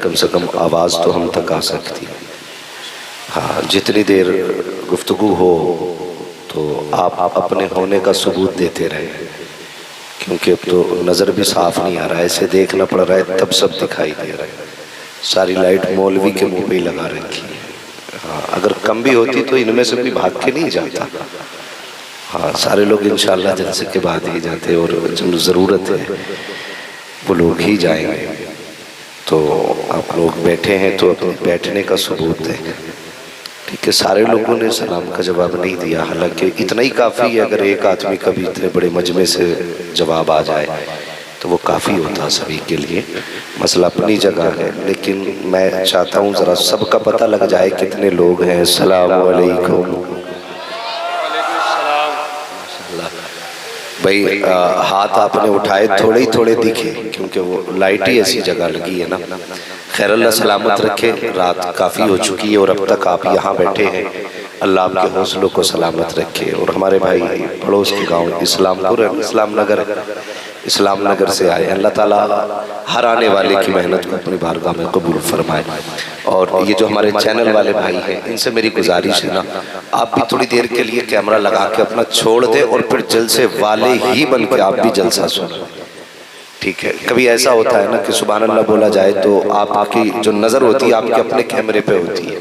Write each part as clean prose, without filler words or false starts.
कम से कम आवाज़ तो हम तक आ सकती है। हाँ, जितनी देर गुफ्तगू हो तो आप अपने होने का सबूत देते रहें, क्योंकि अब तो नज़र भी साफ नहीं आ रहा है, ऐसे देखना पड़ रहा है तब सब दिखाई दे रहा है। सारी लाइट मौलवी के मुंह पे ही लगा रखी है। हाँ, अगर कम भी होती तो इनमें से भी भाग के नहीं जाता। हाँ, सारे लोग इंशाअल्लाह जलसे के बाद ही जाते और जब ज़रूरत है वो लोग ही जाएंगे। तो आप लोग बैठे हैं तो अपने बैठने का सबूत दें। ठीक है, सारे लोगों ने सलाम का जवाब नहीं दिया, हालांकि इतना ही काफ़ी है। अगर एक आदमी का भी इतने बड़े मजमे से जवाब आ जाए तो वो काफ़ी होता सभी के लिए। मसला अपनी जगह है, लेकिन मैं चाहता हूँ ज़रा सबका पता लग जाए कितने लोग हैं। अस्सलाम वालेकुम। भाई हाथ आपने उठाए थोड़े ही थोड़े दिखे, क्योंकि वो लाइट ही ऐसी जगह लगी है ना। खैर अल्लाह सलामत रखे, रात काफ़ी हो चुकी है और अब तक आप यहाँ बैठे हैं। अल्लाह आपके हौसलों को सलामत रखे। और हमारे भाई पड़ोस के गांव इस्लामपुर है, इस्लाम नगर से आए। अल्लाह ताला हर आने वाले की मेहनत को अपनी बारगाह में कबूल फरमाए। और ये जो हमारे चैनल वाले भाई हैं, इनसे मेरी गुजारिश है ना, आप भी थोड़ी देर के लिए कैमरा लगा के अपना छोड़ दें और फिर जलसे वाले ही बन के आप भी जलसा सुनो। ठीक है, कभी ऐसा होता है ना कि सुभान अल्लाह बोला जाए तो आपकी जो नज़र होती है आपके अपने कैमरे पे होती है।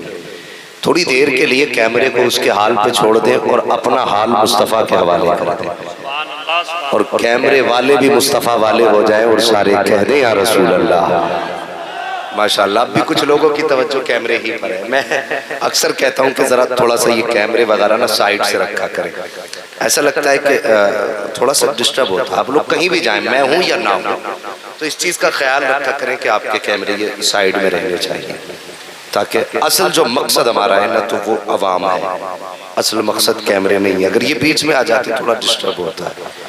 थोड़ी देर के लिए कैमरे को उसके हाल पे छोड़ दें और अपना हाल मुस्तफ़ा के हवाले कर दें, और कैमरे वाले भी मुस्तफ़ा वाले हो जाएं और सारे कह दें या रसूल अल्लाह। माशाअल्लाह, अब भी कुछ लोगों की तवज्जो कैमरे ही पर है। मैं अक्सर कहता हूँ कि ज़रा थोड़ा सा ये कैमरे वगैरह ना साइड से रखा करें। ऐसा लगता है कि थोड़ा सा डिस्टर्ब होता है। आप लोग कहीं भी जाएं, मैं हूँ या ना हूँ, तो इस चीज़ का ख्याल रखा करें कि आपके कैमरे ये साइड में रहने चाहिए, ताकि असल जो मकसद हमारा है ना तो वो अवाम है। असल मकसद कैमरे नहीं है। अगर ये बीच में आ जाते थोड़ा डिस्टर्ब होता है।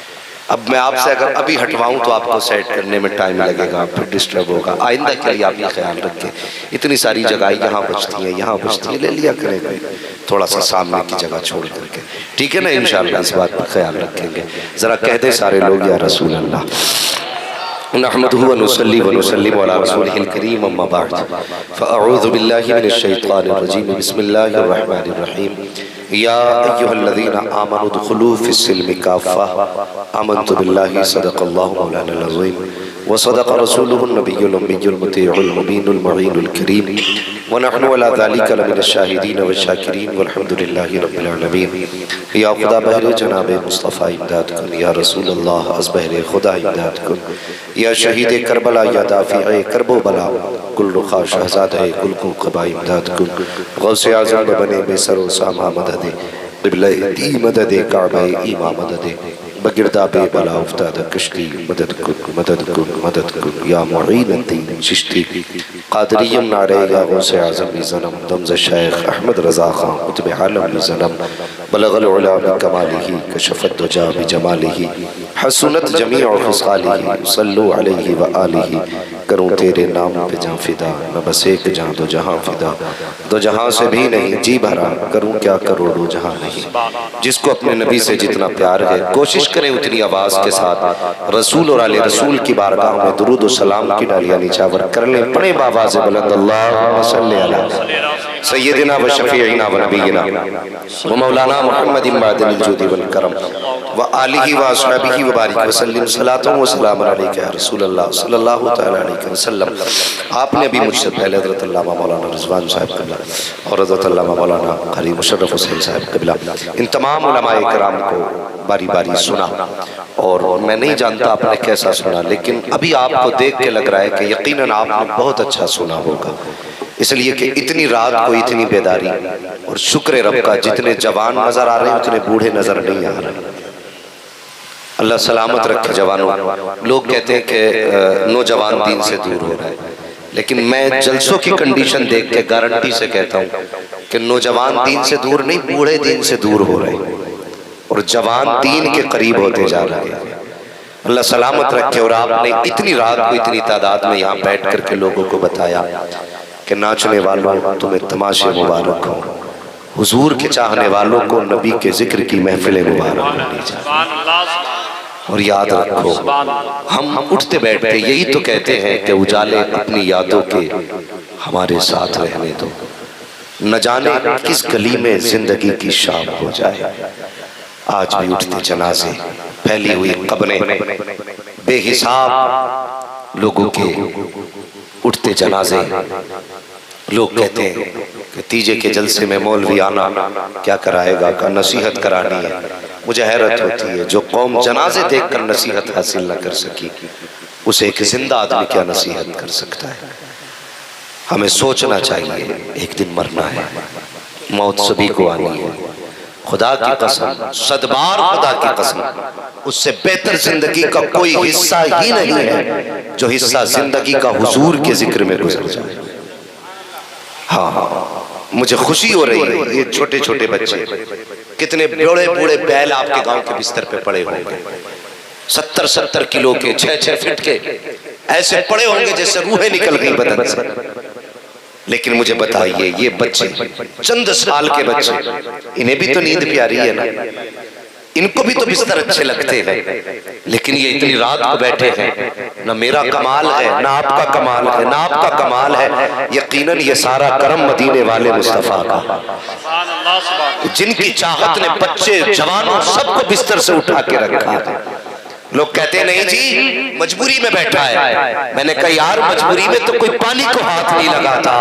अब मैं आपसे अगर अभी हटवाऊं तो आपको सेट करने में टाइम लगेगा, फिर डिस्टर्ब होगा। आइंदा के लिए आप ये ख्याल रखें, इतनी सारी जगह यहाँ बचती हैं, यहाँ बचती है, ले लिया करें थोड़ा सा सामने की जगह छोड़ करके। ठीक है ना, इंशाअल्लाह इस बात पर ख्याल रखेंगे। ज़रा कह दे सारे लोग या रसूल अल्लाह। नहमदुहु व नुसल्ली व नुसल्लिमु अला रसूलिहिल करीम, अम्मा बाद। फ़अऊज़ु बिल्लाहि मिनश शैतानिर रजीम, बिस्मिल्लाहिर रहमानिर रहीम। या अय्युहल्लज़ीना आमनु उदखुलू फ़िस्सिल्मि काफ़्फ़ा, आमन्तु बिल्लाहि सदक़ल्लाहु मौलानाल अज़ीम व सदक़ रसूलुहुन नबियुल उम्मियुल मुतीउल मुबीनुल मुईनुल करीम व नहनु अला ज़ालिका लमिनश शाहिदीन व शाकिरीन वल्हम्दुलिल्लाहि रब्बिल आलमीन। या खुदा बहरे जनाब मुस्तफ़ा इमदाद कुन, या रसूल अल्लाह अज़ बहरे खुदा इमदाद कुन, या शहीद करबला, या दाफ़िए करबो बला, कुल रुखा शहज़ादे कुल क़बा इमदाद कुन, गौसे आज़म बने बेसरो सामा मददे, क़िबले दी मददे, काबे ईमा मददे, बगिरदा बे बला उफ्ताद कश्ती, मदद कुन मदद कुन मदद कुन, या मुईनुद्दीन चिश्ती क़ादरिय्यम नारे, या गौसे आज़म ज़नम दमज़ शेख अहमद रज़ा खां कुतुब आलम ज़नम, बलगल उला बिकमालिही कशफ़त दुजा बिजमालिही, हसनत जमीअ ख़िसालिही, सल्लु अलैहि व आलिही। करूँ तेरे नाम पे जाँ फिदा, न बस एक जाँ दो जहाँ फिदा, दो जहाँ से भी नहीं जी भरा, करूँ क्या करोड़ों जहाँ नहीं। जिसको अपने नबी से जितना प्यार है, कोशिश करें उतनी आवाज़ के साथ रसूल और आले रसूल की बारगाह में दुरूद और सलाम की डालियाँ निछावर कर लें। पढ़े बावाज़ बुलंद अल्लाहुम्मा सल्ली अला सय्यदिना व शफ़ीइना व नबीना व मौलाना मुहम्मदिन बादिल जुदी वल करम व आलिही व अस्हाबिही व बारिक व सल्लिम सलातुन व सलामुन अलैका या रसूल अल्लाह सल्लल्लाहु तआला अलैहि वसल्लम। आपने अभी मुझसे पहले हज़रत अल्लामा मौलाना रिज़वान साहब क़िबला और हज़रत अल्लामा मौलाना क़री मुशर्रफ हुसैन साहब क़िबला, इन तमाम उलमाए किराम को बारी बारी सुना, और मैं नहीं जानता आपने कैसा सुना, लेकिन अभी आपको देख के लग रहा है कि यकीनन आपने बहुत अच्छा सुना होगा, इसलिए कि इतनी रात को इतनी बेदारी। और शुक्र रब का, जितने जवान नजर आ रहे हैं उतने बूढ़े नजर नहीं आ रहे। अल्लाह सलामत रखे जवानों। लोग कहते हैं कि नौजवान दीन से दूर हो रहा है, लेकिन मैं जलसों की कंडीशन देख के गारंटी से कहता हूँ कि नौजवान दीन से दूर नहीं, बूढ़े दीन से दूर हो रहे हैं और जवान दीन के करीब होते जा रहे हैं। अल्लाह सलामत रखे। और आपने इतनी रात को इतनी तादाद में यहाँ बैठ करके लोगों को बताया कि नाचने वालों तुम्हें तमाशे मुबारक हो, हुजूर के चाहने वालों को नबी के जिक्र की महफिलें मुबारक होनी चाहिए। और याद रखो, हम उठते बैठते यही तो कहते हैं कि उजाले अपनी यादों के हमारे साथ रहने दो, न जाने किस गली में जिंदगी की शाम हो जाए। आज भी उठते जनाजे, फैली हुई कब्रें, बेहिसाब लोगों के उठते जनाजे। लोग कहते हैं कि तीजे के जलसे में मौलवी आना क्या कराएगा, का नसीहत करानी है। मुझे हैरत होती है, जो कौम जनाजे देखकर नसीहत हासिल न कर सकी, उसे एक जिंदा आदमी क्या नसीहत कर सकता है। हमें सोचना चाहिए, एक दिन मरना है, मौत सभी को आनी है। खुदा की कसम, सदबार खुदा की कसम, उससे बेहतर जिंदगी का कोई हिस्सा ही नहीं है जो हिस्सा जिंदगी का हुजूर के जिक्र में गुजर जाए। हाँ, मुझे खुशी हो रही है, ये छोटे छोटे बच्चे, कितने बड़े बूढ़े बैल आपके गांव के बिस्तर पे पड़े होंगे, 70-70 किलो के, 6-6 फीट के, ऐसे पड़े होंगे जैसे रूहें निकल गई बदन से। लेकिन मुझे बताइए, ये बच्चे, चंद साल के बच्चे, इन्हें भी तो नींद प्यारी है ना, इनको भी तो बिस्तर अच्छे लगते हैं, लेकिन ये इतनी रात को बैठे हैं। ना मेरा कमाल है, ना आपका कमाल है, ना आपका कमाल है, यकीनन ये सारा करम मदीने वाले मुस्तफा का, जिनकी चाहत ने बच्चे जवानों सबको बिस्तर से उठा के रखा है। लोग कहते नहीं जी मजबूरी में बैठा है। मैंने कहा यार, मजबूरी में तो कोई पानी को हाथ नहीं लगाता,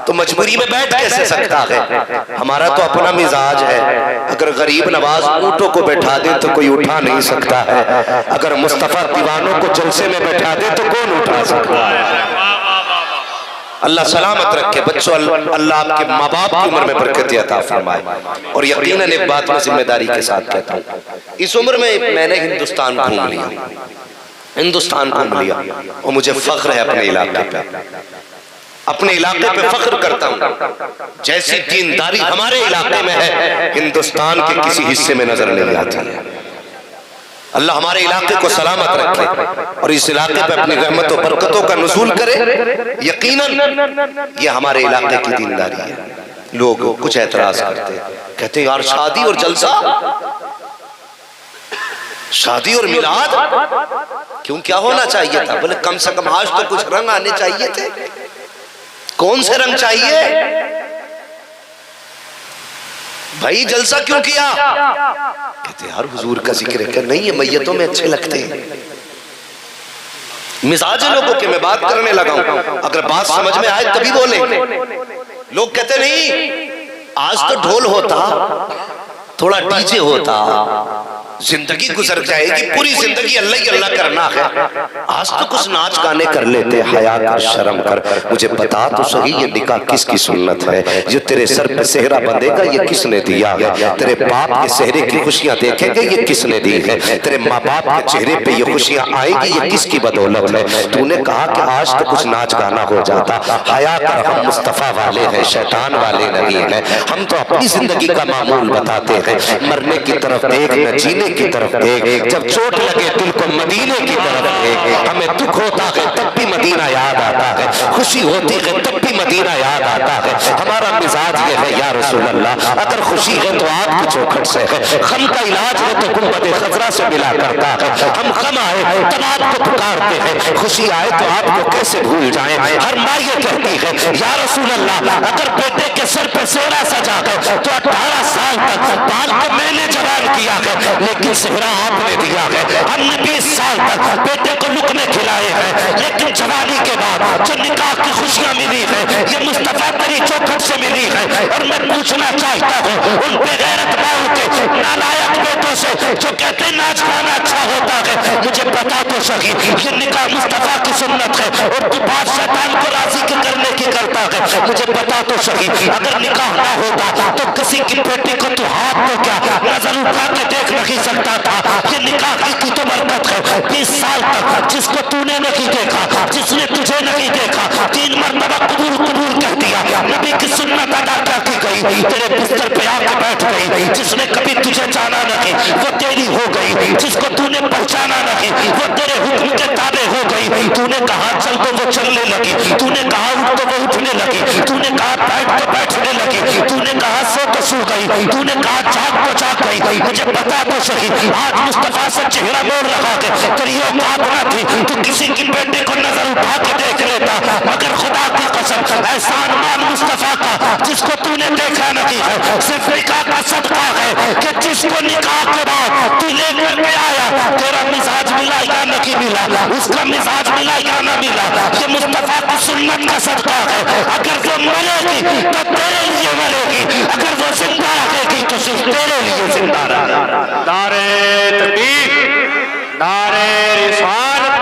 तो मजबूरी में बैठ कैसे सकता है। हमारा तो अपना मिजाज है, अगर गरीब नवाज ऊंटों को बैठा दे तो कोई उठा नहीं सकता है, अगर मुस्तफा दीवानों को जलसे में बैठा दे तो कौन उठा सकता है। अल्लाह सलामत रखे बच्चों, अल्लाह आपके माँ बाप की उम्र में बरकत अता फरमाए। और यकीनन एक बात मैं जिम्मेदारी के साथ कहता हूँ, इस उम्र में मैंने हिंदुस्तान घूम लिया, हिंदुस्तान घूम लिया, और मुझे फख्र है अपने इलाके पे, अपने इलाके पे फख्र करता हूँ। जैसी दीनदारी हमारे इलाके में है, हिंदुस्तान के किसी हिस्से में नजर नहीं आती है। अल्लाह हमारे इलाके को सलामत रखे और इस इलाके पे अपनी रहमत और बरकतों का नुज़ूल करे। यकीनन ये हमारे इलाके की दीनदारी है। लोग कुछ एतराज करते, कहते हैं यार शादी और जलसा, शादी और मिलाद क्यों, क्या होना चाहिए था। बोले कम से कम आज तो कुछ रंग आने चाहिए थे। कौन से रंग चाहिए भाई, जलसा क्यों किया। कहते यार हुजूर का जिक्र है। नहीं, ये मैयतों में अच्छे लगते हैं। मिजाज लोगों के मैं बात करने लगा हूं, अगर बात समझ में आए तभी बोले। लोग कहते नहीं आज तो ढोल होता, थोड़ा डीजे होता, जिंदगी गुजर जाएगी, पूरी जिंदगी अल्लाह ही अल्लाह करना है। आज तो कुछ नाच गाने कर लेते, हया कर, शर्म कर। मुझे बता तो सही, ये निकाह किसकी सुन्नत है। जो तेरे सर पे सेहरा बंधेगा ये किसने दिया है। तेरे बाप के सेहरे की खुशियां देखेंगे ये किसने दी है। तेरे माँ बाप के चेहरे पे ये खुशियां आएगी ये किसकी बदौलत है। तूने कहा कि आज तो कुछ नाच गाना हो जाता। हया कर, हम मुस्तफा वाले हैं, शैतान वाले नहीं है। हम तो अपनी जिंदगी का मामूल बताते हैं। मरने की तरफ देख, न जीने की तरफ देख। जब चोट लगे दिल को मदीने की तरफ देख। हमें दुख होता है तब भी मदीना याद आता है, खुशी होती है तब भी मदीना याद आता है। हमारा मिजाज ये है या रसूल अल्लाह, अगर खुशी है तो आपकी चौखट से है, गम का इलाज है तो गुंबद खजरा से मिला करता है। हम गम आए तब आपको पुकारते हैं, खुशी आए तो आपको कैसे भूल जाएं। हर माँ ये कहती है या रसूल अल्लाह, अगर बेटे के सर पे सेहरा सजा है तो 18 साल तक बाल को मैंने जवान किया है, लेकिन सेहरा आपने दिया है। हमने 20 साल तक बेटे को लुकमे खिलाए हैं, लेकिन जवानी के बाद जो निकाह की खुशियां मिली है ये मुस्तफा तेरी चौखट से मिली है। और मैं पूछना चाहता हूँ उन बेगैरत बाओं के नालायक बेटों से जो कहते नाच गाना अच्छा होता है, मुझे बता तो सही ये निकाह मुस्तफा की सुन्नत है और तू बात शैतान को राजी करने की करता है। मुझे बता तो सही, अगर निकाह ना होता तो किसी की बेटी को तू हाथ तो क्या नजर उठा के देख नहीं सकता था। ये निकाह की तो बरकत है। 20 साल तक जिसको तूने नहीं देखा, जिसने तुझे नहीं देखा, 3 मरतबा कबूल कबूल कह दिया, नबी की सुन्नत अदा कर दी गई, तेरे बिस्तर पे आके बैठ गई। जिसने कभी तुझे जाना नहीं वो तेरी हो गई, जिसको तूने पहचाना नहीं वो तेरे हुक्म के ताबे हो गई। तूने कहा चल तो वो चलने लगी, तूने कहा उठ तो वो उठने लगी, तूने कहा बैठ तो बैठने लगी, तूने कहा सो तो सो गई, तूने कहा जाग तो जाग गई, मुझे बता तो सही आज मुस्तफा से चेहरा मोड़ रखा के तेरी औकात ना थी तो किसी की बेटे को नजर उठा के देख लेता, मगर खुदा की कसम एहसान मान मुस्तफा का जिसको तूने देखा नहीं है, सिर्फ निकाह का सदका है कि जिसको निकाह के बाद तू लेकर के आया, तेरा मिजाज मिला या नहीं मिला, उसका मिजाज मिला या ना मिला, ये मुस्तफा की सुन्नत का सदका है। अगर वो मरेगी तो तेरे लिए मरेगी, अगर वो जिंदा रहेगी तो सिर्फ तेरे लिए जिंदा रहेगी। नारे तकबीर, नारे रिसालत,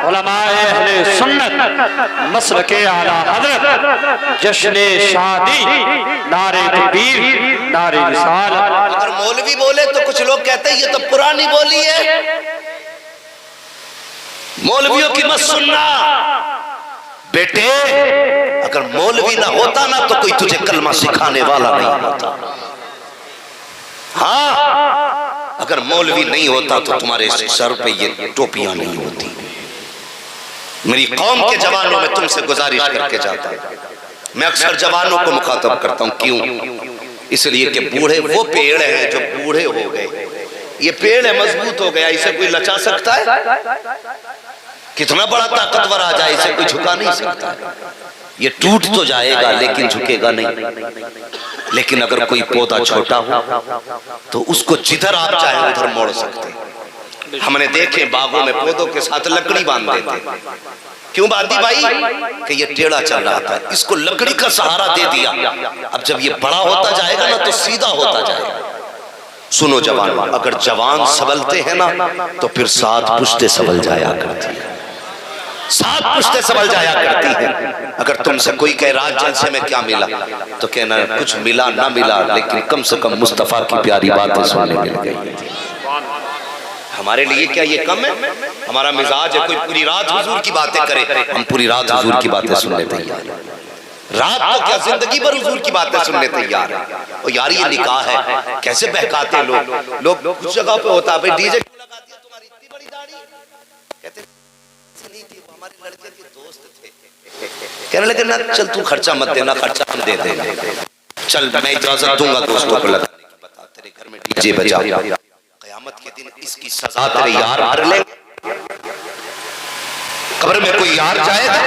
उलमाए अहले सुन्नत, मसलके आला हज़रत, जश्न शादी, नारे तकबीर, नारे रिसालत। अगर मौलवी बोले तो कुछ लोग कहते हैं ये तो पुरानी बोली है, मौलवियों की मत सुनना। बेटे अगर मौलवी ना होता ना तो कोई तुझे कलमा सिखाने वाला नहीं होता। हाँ, अगर मौलवी नहीं होता तो तुम्हारे सर पे ये टोपियां नहीं होती। मेरी कौम के जवानों में तुमसे गुजारिश करके जाता हूं, मैं अक्सर जवानों को मुखातब करता हूं, क्यों? इसलिए कि बूढ़े वो पेड़ हैं जो बूढ़े हो गए, ये पेड़ है मजबूत हो गया, इसे कोई लचा सकता है? कितना बड़ा ताकतवर आ जाए इसे कोई झुका नहीं सकता। ये टूट तो जाएगा लेकिन झुकेगा नहीं। लेकिन अगर कोई पौधा छोटा हो तो उसको जिधर आप चाहे उधर मोड़ सकते हैं। हमने देखे बागों में पौधों के साथ लकड़ी बांध देते। क्यों बांधी भाई? कि ये टेढ़ा चल रहा था, इसको लकड़ी का सहारा दे दिया। अब जब ये बड़ा होता जाएगा ना तो सीधा होता जाएगा। सुनो जवान, अगर जवान संभलते हैं ना तो फिर 7 पुश्ते संभल जाया करती है, 7 पुश्ते संभल जाया करती है। अगर तुमसे कोई कहे रात जलसे में क्या मिला तो कहना कुछ मिला ना मिला, लेकिन कम से कम मुस्तफा की प्यारी बातें सुनने मिल गई। हमारे लिए क्या ये कम है? हमारा मिजाज है कोई पूरी रात हुजूर की बातें करे, हम पूरी रात हुजूर की बातें सुनने तैयार हैं। रात तो क्या जिंदगी भर हुजूर की बातें सुनने तैयार है। और यार ये निकाह है, कैसे बहकाते हैं लोग कुछ जगह पे होता है डीजे लगा दिया, तुम्हारी इतनी बड़ी दाढ़ी, कहते नहीं थी, वो हमारे लड़के के दोस्त थे, कहने लगे ना चल तू खर्चा मत देना, खर्चा हम दे देंगे, चल मैं इजाजत दूंगा दोस्तों को लगाने की, बता तेरे घर में डीजे बजा, कयामत के दिन इसकी सजा तेरे यार भर लेंगे। कब्र में कोई यार जाएगा,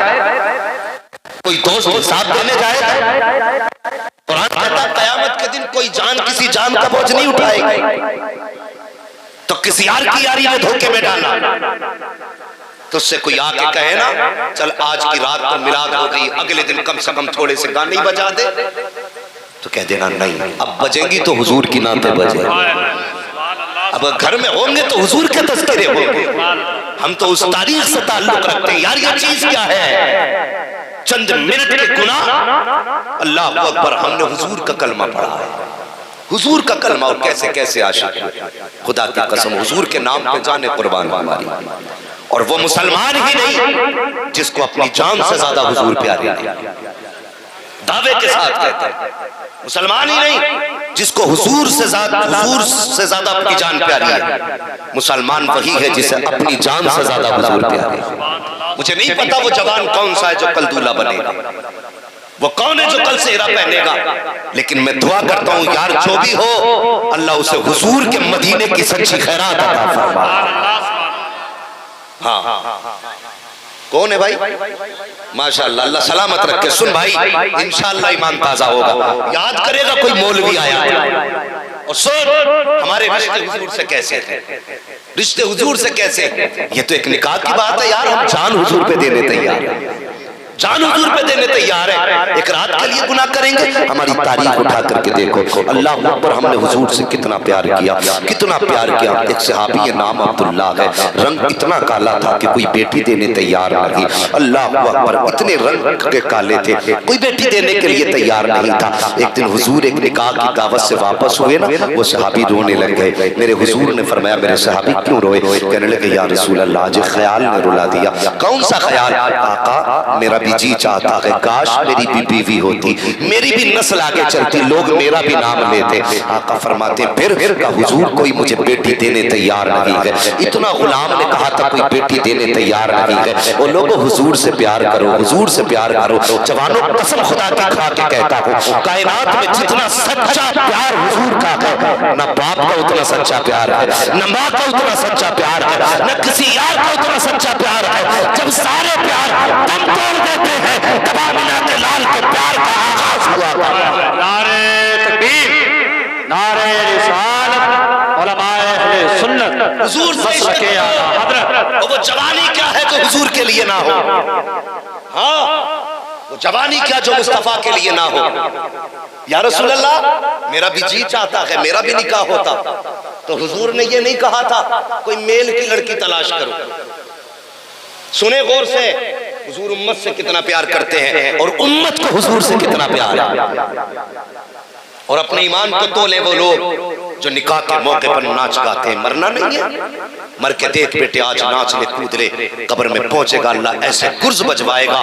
कोई दोस्त हिसाब देने जाएगा? कुरान कहता कयामत के दिन कोई जान किसी जान का बोझ नहीं उठाएगी। तो किसी यार की यारी में धोखे में डाला तो उससे कोई आके कहे ना चल आज की रात तो मिलाद हो गई, अगले दिन कम से कम थोड़े से गाने बजा दे, तो कह देना नहीं, अब बजेंगी तो हुजूर की नाते बजेंगी। अब घर में होंगे तो हुजूर के तज़किरे होंगे। हम तो उस तारीख से ताल्लुक रखते हैं। यार ये चीज क्या है? चंद मिनट के गुनाह, अल्लाह अकबर, हमने हुजूर का कलमा पढ़ा है, हुजूर का कलमा, और कैसे कैसे आशिक, खुदा की कसम हुजूर के नाम पे जाने कुर्बान हमारी। और वो मुसलमान ही नहीं जिसको अपनी जान से ज्यादा हुजूर प्यारे हैं, दावे के साथ कहते हैं। मुसलमान ही नहीं जिसको हुजूर से ज्यादा अपनी जान प्यारी है। मुसलमान वही है जिसे अपनी जान से ज्यादा हुजूर प्यारे है। मुझे नहीं पता वो जवान कौन सा है जो कल दूल्हा बनेगा, वो कौन है जो कल सेहरा पहनेगा, लेकिन मैं दुआ करता हूँ यार जो भी हो अल्लाह उसे हुजूर के मदीने की सच्ची खैरात अता फरमाए। हाँ, कौन है भाई? माशाअल्लाह, अल्लाह सलामत रखे। सुन भाई, इंशाअल्लाह ईमान ताजा होगा। याद करेगा कोई मौलवी आया और सुन हमारे रिश्ते हुजूर से कैसे थे, रिश्ते हुजूर से कैसे, ये तो एक निकाह की बात है यार। हम जान हुजूर पे देने तैयार हैं, जान हुजूर पे देने तैयार है। एक रात के लिए गुनाह करेंगे, हमारी तारीख उठा करके देखो, अल्लाह अकबर, हमने हुजूर से कितना प्यार किया, कितना प्यार किया। एक सहाबी नाम अब्दुल्ला है, रंग इतना काला था कि कोई बेटी देने तैयार नहीं। अल्लाह अकबर, इतने रंग के काले थे, कोई बेटी देने के लिए तैयार नहीं था। एक दिन हुजूर एक निकाह की दावत से वापस हुए ना, वो सहाबी रोने लग गए। मेरे हुजूर ने फरमाया मेरे सहाबी क्यों रोए? कहने लगे या रसूल अल्लाह, आज ख्याल ने रुला दिया। कौन सा ख्याल? आका, मेरा भी जी चाहता है काश मेरी बीबी बीवी होती, मेरी भी नस्ल आगे चलती, लोग मेरा भी नाम लेते। आका फरमाते फिर का हुजूर कोई मुझे बेटी देने तैयार नहीं है। इतना गुलाम ने कहा था कोई बेटी देने तैयार नहीं है। वो लोगों हुजूर से प्यार करो, हुजूर से प्यार करो। जवानों कसम खुदा की खा के कहता हूँ, कायनात में जितना सच्चा प्यार हुजूर का है, न बाप का उतना सच्चा प्यार है, न माँ का उतना सच्चा प्यार है, न किसी यार का उतना सच्चा प्यार है। जब सारे प्यार दम तोड़ देते हैं तब आमिना के लाल के प्यार का आगाज हुआ। नारे तकबीर, नारे रिसालत, उलमाए अहले सुन्नत, हुजूर से मसलके आला हज़रत। और वो जवानी क्या है जो हुजूर के लिए ना हो? हाँ, वो जवानी क्या जो मुस्तफा के लिए ना हो? या रसूल अल्लाह, मेरा भी जी चाहता है मेरा भी निकाह होता, तो हुजूर ने ये नहीं कहा था कोई मेल की लड़की तलाश करो। सुने गौर से, हुजूर उम्मत से कितना प्यार करते हैं और उम्मत को हुजूर से कितना प्यार है। और अपने ईमान को तोले वो लोग जो निकाह के मौके पर नाच गाते हैं। मरना नहीं है, मर के देख बेटे आज नाच ले कूद ले, कब्र में पहुंचेगा अल्लाह ऐसे गुर्ज बजवाएगा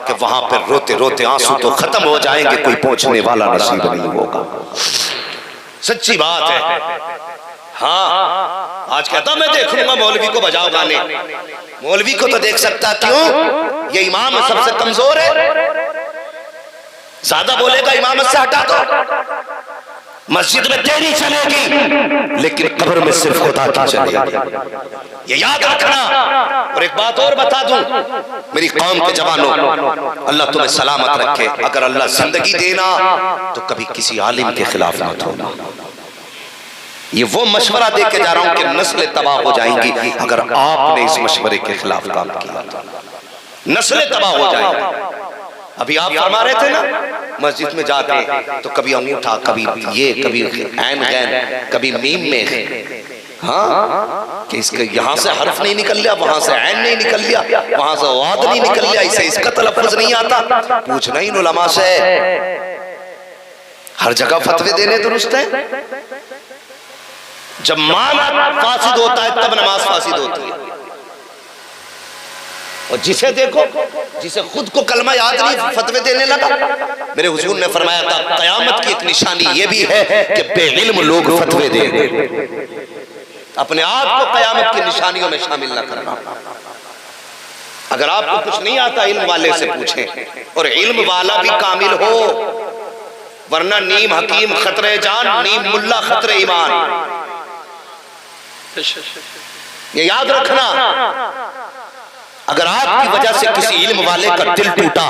कि वहां पर रोते रोते आंसू तो खत्म हो जाएंगे, कोई पहुंचने वाला नसीब नहीं होगा। सच्ची बात है। हाँ, आज कहता मैं देख लूंगा मौलवी को बजाओ गाने। मौलवी को तो देख सकता, क्यों? ये इमाम सबसे कमजोर है, ज्यादा बोलेगा इमामत से हटा दो। मस्जिद में देरी चलेगी लेकिन कब्र में सिर्फ खुदा की चलेगी, ये याद रखना। और एक बात और बता दूं मेरी कौम के जवानों, अल्लाह तुम्हें सलामत रखे। अगर अल्लाह जिंदगी देना तो कभी किसी आलिम के खिलाफ मत होना। ये वो मशवरा दे के जा रहा हूं कि नस्लें तबाह हो जाएंगी अगर आपने इस मशवरे के खिलाफ काम किया तो नस्लें तबाह हो जाएंगी। अभी आप फरमा रहे थे ना, मस्जिद में जाके तो कभी अंगूठा, कभी ये, कभी ऐन गैन, कभी मीम में, हाँ, कि इसके यहाँ से हर्फ नहीं निकल लिया, वहां से ऐन नहीं निकल लिया, वहां से वाद नहीं निकल लिया, इसे इसका तलफ्फुज़ नहीं आता। पूछना ही उलमा से, हर जगह फतवे देने दुरुस्त है। जब माना फासिद होता है तब नमाज फासिद होती है। और जिसे देखो, जिसे खुद को कलमा याद नहीं, फतवे देने लगा। मेरे हुजूर ने फरमाया था क़यामत की एक निशानी ये भी है कि बेइल्म लोग फतवे देंगे। अपने आप को क़यामत की निशानियों में शामिल न करना। अगर आपको कुछ नहीं आता इल्म वाले से पूछें, और इल्म वाला भी कामिल हो, वरना नीम हकीम खतरे जान, नीम मुल्ला खतरे ईमान। ये याद रखना। अगर आपकी वजह से किसी इल्म वाले का दिल टूटा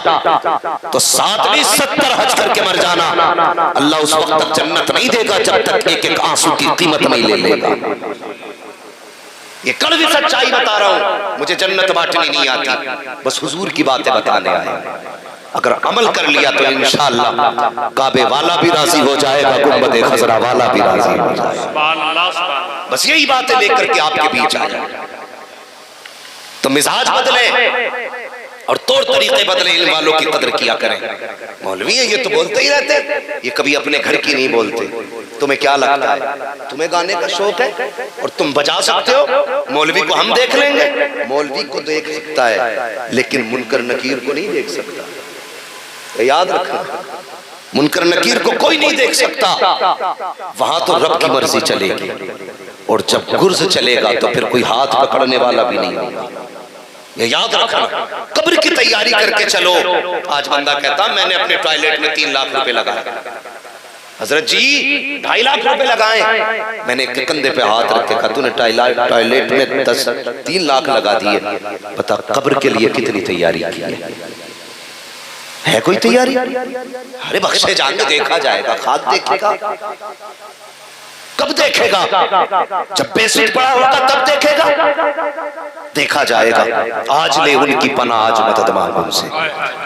तो 7 नहीं 70 हज करके मर जाना। अल्लाह उस वक्त तक जन्नत नहीं देगा जब तक एक एक आंसू की कीमत नहीं ले लेगा। ये कड़वी सच्चाई बता रहा हूं, मुझे जन्नत बांटनी नहीं आती, बस हुजूर की बातें बताने आए। अगर अमल कर लिया तो इंशाअल्लाह काबे वाला भी राजी हो जाएगा, गुंबद खजरा वाला भी राजी हो जाएगा। बस यही बातें लेकर के आपके बीच आ जाए तो मिजाज बदले और तौर तरीके बदले, इल्म वालों की कदर किया करें। मौलवी है ये तो बोलते ही रहते, ये कभी अपने घर की नहीं बोलते। तुम्हें क्या लगता है तुम्हें गाने का शौक है और तुम बजा सकते हो? मौलवी को हम देख लेंगे। मौलवी को देख सकता है लेकिन मुनकर नकीर को नहीं देख सकता, याद रखना। मुनकर नकीर को कोई नहीं देख सकता, वहां तो रब की मर्जी चलेगी। और जब गुर्ज चलेगा तो फिर कोई हाथ पकड़ने वाला भी नहीं होगा, ये याद रखना। कब्र की तैयारी करके चलो। आज बंदा कहता मैंने अपने टॉयलेट में 3 लाख रुपए लगाए। हजरत जी 2.5 लाख रुपए लगाए। मैंने कंधे पे हाथ रख के कहा तूने टॉयलेट में 3 लाख लगा दिए, बता कब्र के लिए कितनी तैयारी की है? कोई तैयारी? अरे बख्शे जान में देखा जाएगा, खाद देखेगा। कब देखेगा? जब बेसिट पड़ा होगा तब देखेगा। देखा जाएगा। आज ले उनकी पनाह, आज मदद मांगो उनसे,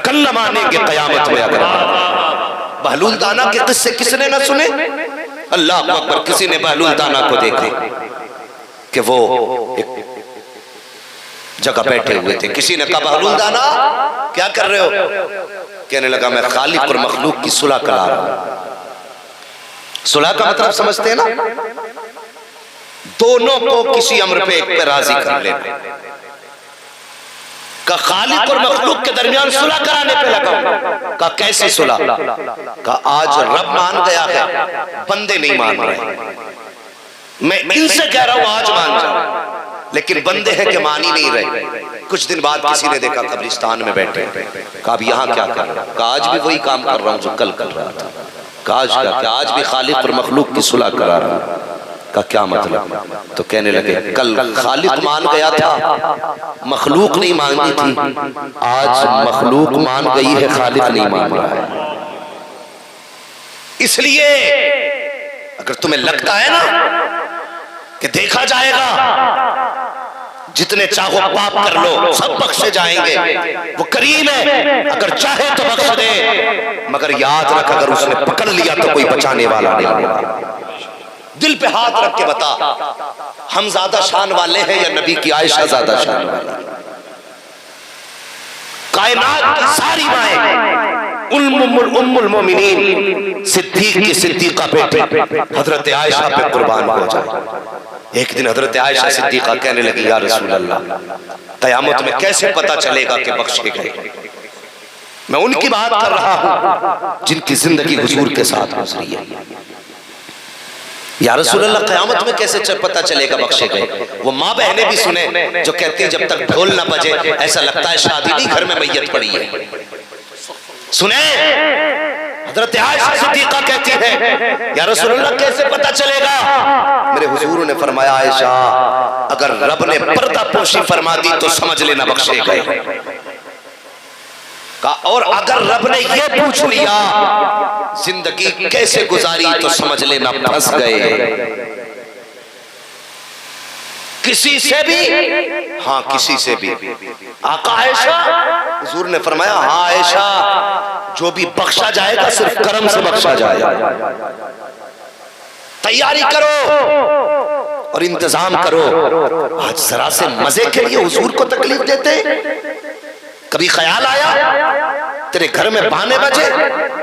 कल न मानेंगे कयामत में। अगर बहलूल दाना के किस्से किसने न सुने? अल्लाह अकबर। किसी ने बहलूल दाना को देखे कि वो एक जगह बैठे हुए थे। किसी ने कहा बहलूल दाना क्या कर रहे हो? कहने लगा मैं खालिक और मखलूक की सुलह करा रहा हूं। सुलह का मतलब समझते हैं ना? दोनों को किसी अम्र पे एक पे राजी कर लेना। का खालिक और मखलूक के दरमियान सुलह कराने पे लगा। कहा कैसे सुलह? कहा आज रब मान गया है, बंदे नहीं मान रहे। मैं इनसे कह रहा हूं आज मान जाओ, लेकिन बंदे हैं कि मान ही नहीं रहे। कुछ दिन बाद किसी ने देखा कब्रिस्तान में बैठे, कहा अब यहाँ क्या कर रहा हूं? कहा आज भी वही काम कर रहा हूं जो कल कर रहा था। कहा आज का क्या? आज भी खालिक और मखलूक की सुलह करा रहा हूं। का क्या मतलब? तो कहने लगे कल खालिक मान गया था, मखलूक नहीं मांगी थी, आज मखलूक मान गई है, खालिक नहीं मान रहा है। इसलिए अगर तुम्हें लगता है ना कि देखा जाएगा, जितने चाहो पाप कर लो, सब बख्शे जाएंगे, वो करीम है, अगर चाहे तो बख्श दे, मगर याद रख अगर उसने पकड़ लिया तो कोई बचाने वाला नहीं होगा। दिल पे हाथ रख के बता, हम ज्यादा शान वाले हैं या नबी की आयशा ज्यादा शान वाली? कायनात की सारी माएं उम्मुल मोमिनीन सिद्दीक की सिद्दीका बेटे हजरत आयशा पे कुर्बान हो जाए। एक दिन हजरत आयशा सिद्दीका कहने लगी या रसूल अल्लाह, कयामत में कैसे पता चलेगा कि बख्शे गए? मैं उनकी बात कर रहा हूं जिनकी जिंदगी हुजूर के साथ गुजरी है। या रसूल अल्लाह, क़यामत में कैसे पता चलेगा बख्शे गए? वो माँ बहनें भी सुने जो कहती हैं जब तक ढोल ना बजे ऐसा लगता है शादी नहीं, घर में मैयत पड़ी है। सुने, हज़रत आयशा सिद्दीक़ा कहती है या रसूल अल्लाह कैसे पता चलेगा? मेरे हुजूर ने फरमाया आयशा, अगर रब ने पर्दा पोशी फरमा दी तो समझ लेना बख्शे गए। और अगर रब ने ये पूछ लिया जिंदगी कैसे गुजारी तो समझ लेना फंस गए। किसी से भी, हाँ किसी से भी। आका आयशा, हुजूर ने फरमाया हाँ आयशा, जो भी बख्शा जाएगा सिर्फ करम से बख्शा जाएगा। तैयारी करो और इंतजाम करो। आज जरा से मजे के लिए हुजूर को तकलीफ देते। कभी ख्याल आया तेरे घर में बहाने बजे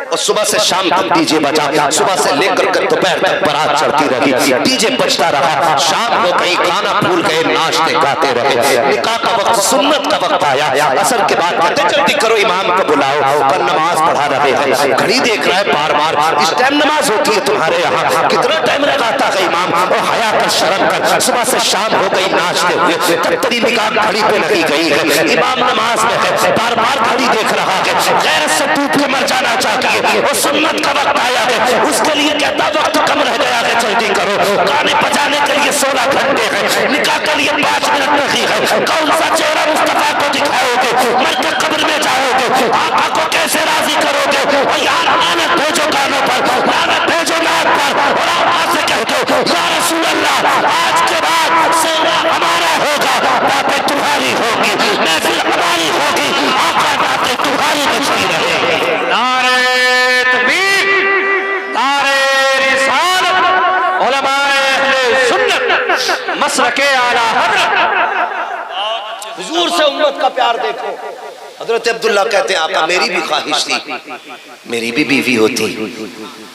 और सुबह से शाम तक डीजे बजा, सुबह से लेकर के दोपहर तक बारात चढ़ती रही, डीजे बजता रहा, शाम हो गई गाना भूल गए, नाचते गाते रहे। निकाह का वक्त, सुन्नत का वक्त आया, असर के बाद कहते जल्दी करो इमाम को बुलाओ, पर नमाज पढ़ा रहे हैं। घड़ी देख रहा है बार बार, इस टाइम नमाज होती है तुम्हारे यहाँ, कितना टाइम लगाता है इमाम? और हया कर शर्म कर, सुबह से शाम हो गई नाचते हुए, तब तेरी निकाह घड़ी पे लगी गई है, इमाम नमाज में है, बार बार घड़ी देख रहा है, गैरत से टूट के मर जाना चाहता है। और सुन्नत का वक्त आया है, उसके लिए कहता वक्त कम रह गया है, जल्दी करो। गाने बजाने के लिए 16 घंटे हैं, निकाह के लिए 5 मिनट नहीं है। कौन सा चेहरा मुस्तफा को दिखाओगे? मरकर कब्र में जाओगे, आका को कैसे राजी करोगे? और यार लानत भेजो गानों पर, लानत भेजो नात पर, और आवाज से कह दो या रसूल अल्लाह, आज के बाद सेवा हमारा होगा, बातें तुम्हारी होगी, महफिल हमारी होगी, आका बातें तुम्हारी बचती रहेगी। नारे तकबीर, नारे रिसालत, उलमाए अहले सुन्नत, मसलके आला हज़रत। हुजूर से उम्मत का प्यार देखो। हजरत अब्दुल्ला कहते हैं आका मेरी भी ख्वाहिश थी, मेरी भी बीवी होती,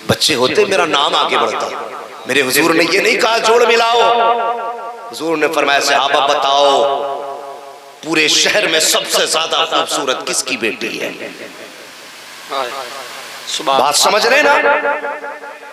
बच्चे होते, मेरा नाम आगे बढ़ता। मेरे हुजूर ने ये नहीं कहा जोड़ मिलाओ, हुजूर ने फरमाया सहाबा बताओ पूरे शहर में सबसे ज्यादा खूबसूरत किसकी बेटी है? बात समझ रहे ना?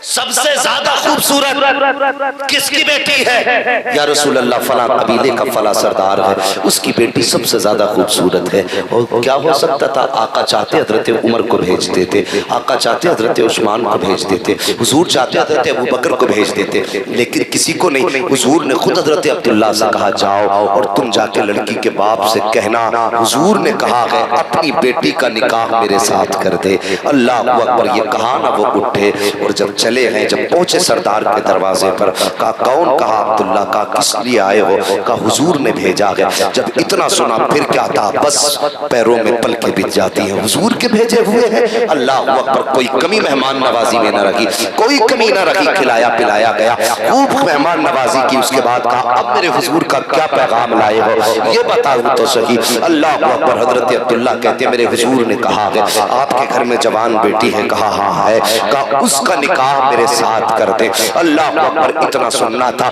सबसे ज्यादा खूबसूरत किसकी बेटी है? या रसूल अल्लाह फला कबीले का फला सरदार है, उसकी बेटी सबसे ज्यादा खूबसूरत है। और क्या हो सकता था? आका चाहते हजरत उमर को भेज देते, आका चाहते हजरत उस्मान को भेज देते, हुजूर चाहते हजरत अबू बकर को भेज देते, लेकिन किसी को नहीं। हुजूर ने खुद हजरत अब्दुल्ला से कहा जाओ और तुम जाके लड़की के बाप से कहना हुजूर ने कहा है अपनी बेटी का निकाह मेरे साथ कर दे। अल्लाह अकबर, ये कहा ना वो उठे और जब चले हैं, जब पहुंचे सरदार के दरवाजे पर, कहा कौन? कहा अब्दुल्ला। का किस लिए आए हो? कहा हुजूर ने भेजा है। जब इतना सुना फिर क्या था, बस पैरों में पलकें बिछ जाती हैं, हुजूर के भेजे हुए हैं। अल्लाह अकबर, कोई कमी मेहमान नवाजी में न रखी, कोई कमी न रखी, खिलाया पिलाया गया, खूब मेहमान नवाजी की। उसके बाद कहा अब मेरे हुजूर का क्या पैगाम लाए हो ये बताओ तो सही। अल्लाह अकबर, हजरत अब्दुल्ला कहते हैं मेरे हुजूर ने कहा है आपके घर में जवान बेटी है? कहा हाँ है। कहा उसका निकाह मेरे साथ कर दे। अल्लाह अकबर, इतना सुनना था,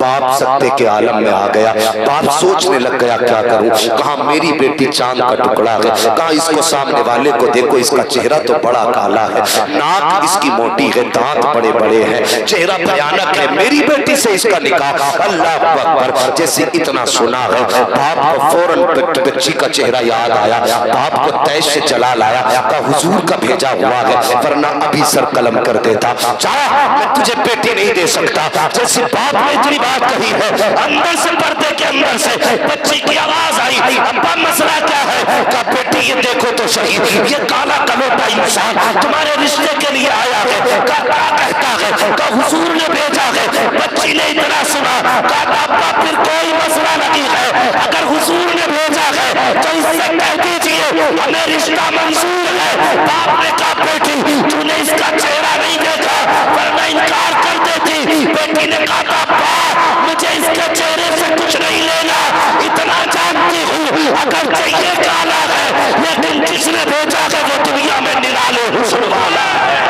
बाप सत्ते के आलम में आ गया। बाप सोचने लग गया क्या करूं। कहा मेरी बेटी चांद का टुकड़ा है। कहा इसको सामने वाले को देखो, इसका चेहरा तो बड़ा काला है, नाक इसकी मोटी है, दांत बड़े बड़े हैं, चेहरा भयानक है, मेरी बेटी से इसका निकाह। अल्लाह अकबर, जैसे इतना सुना है बाप को फौरन बच्ची का चेहरा याद आया। बाप को तैश से चला लाया। का हुजूर का भेजा हुआ है, वरना अभी सर कलम कर देता। चाहा मैं तुझे बेटी नहीं दे सकता। जैसे बाप ने इतनी बात कही है, अंदर से पर्दे के अंदर से बच्ची की आवाज आई, अब्बा मसला क्या है? का बेटी ये देखो तो सही, ये काला कलोटा इंसान तुम्हारे रिश्ते के लिए आया है। का क्या कहता है? का हुजूर ने भेजा है। बच्ची ने इतना सुना, का अब्बा फिर कोई मसला नहीं है, अगर हुजूर ने भेजा है तो इससे कह दीजिए हमें रिश्ता मंजूर है। बाप ने कहा बेटी तूने इसका चेहरा नहीं देखा, वरना इनकार कर देती। बेटी ने कहा अब्बा मुझे इसके चेहरे से कुछ नहीं लेना, इतना जानती हूँ अगर चाहिए काला है, लेकिन जिसने भेजा है वो दुनिया में निराले हुस्न वाला है।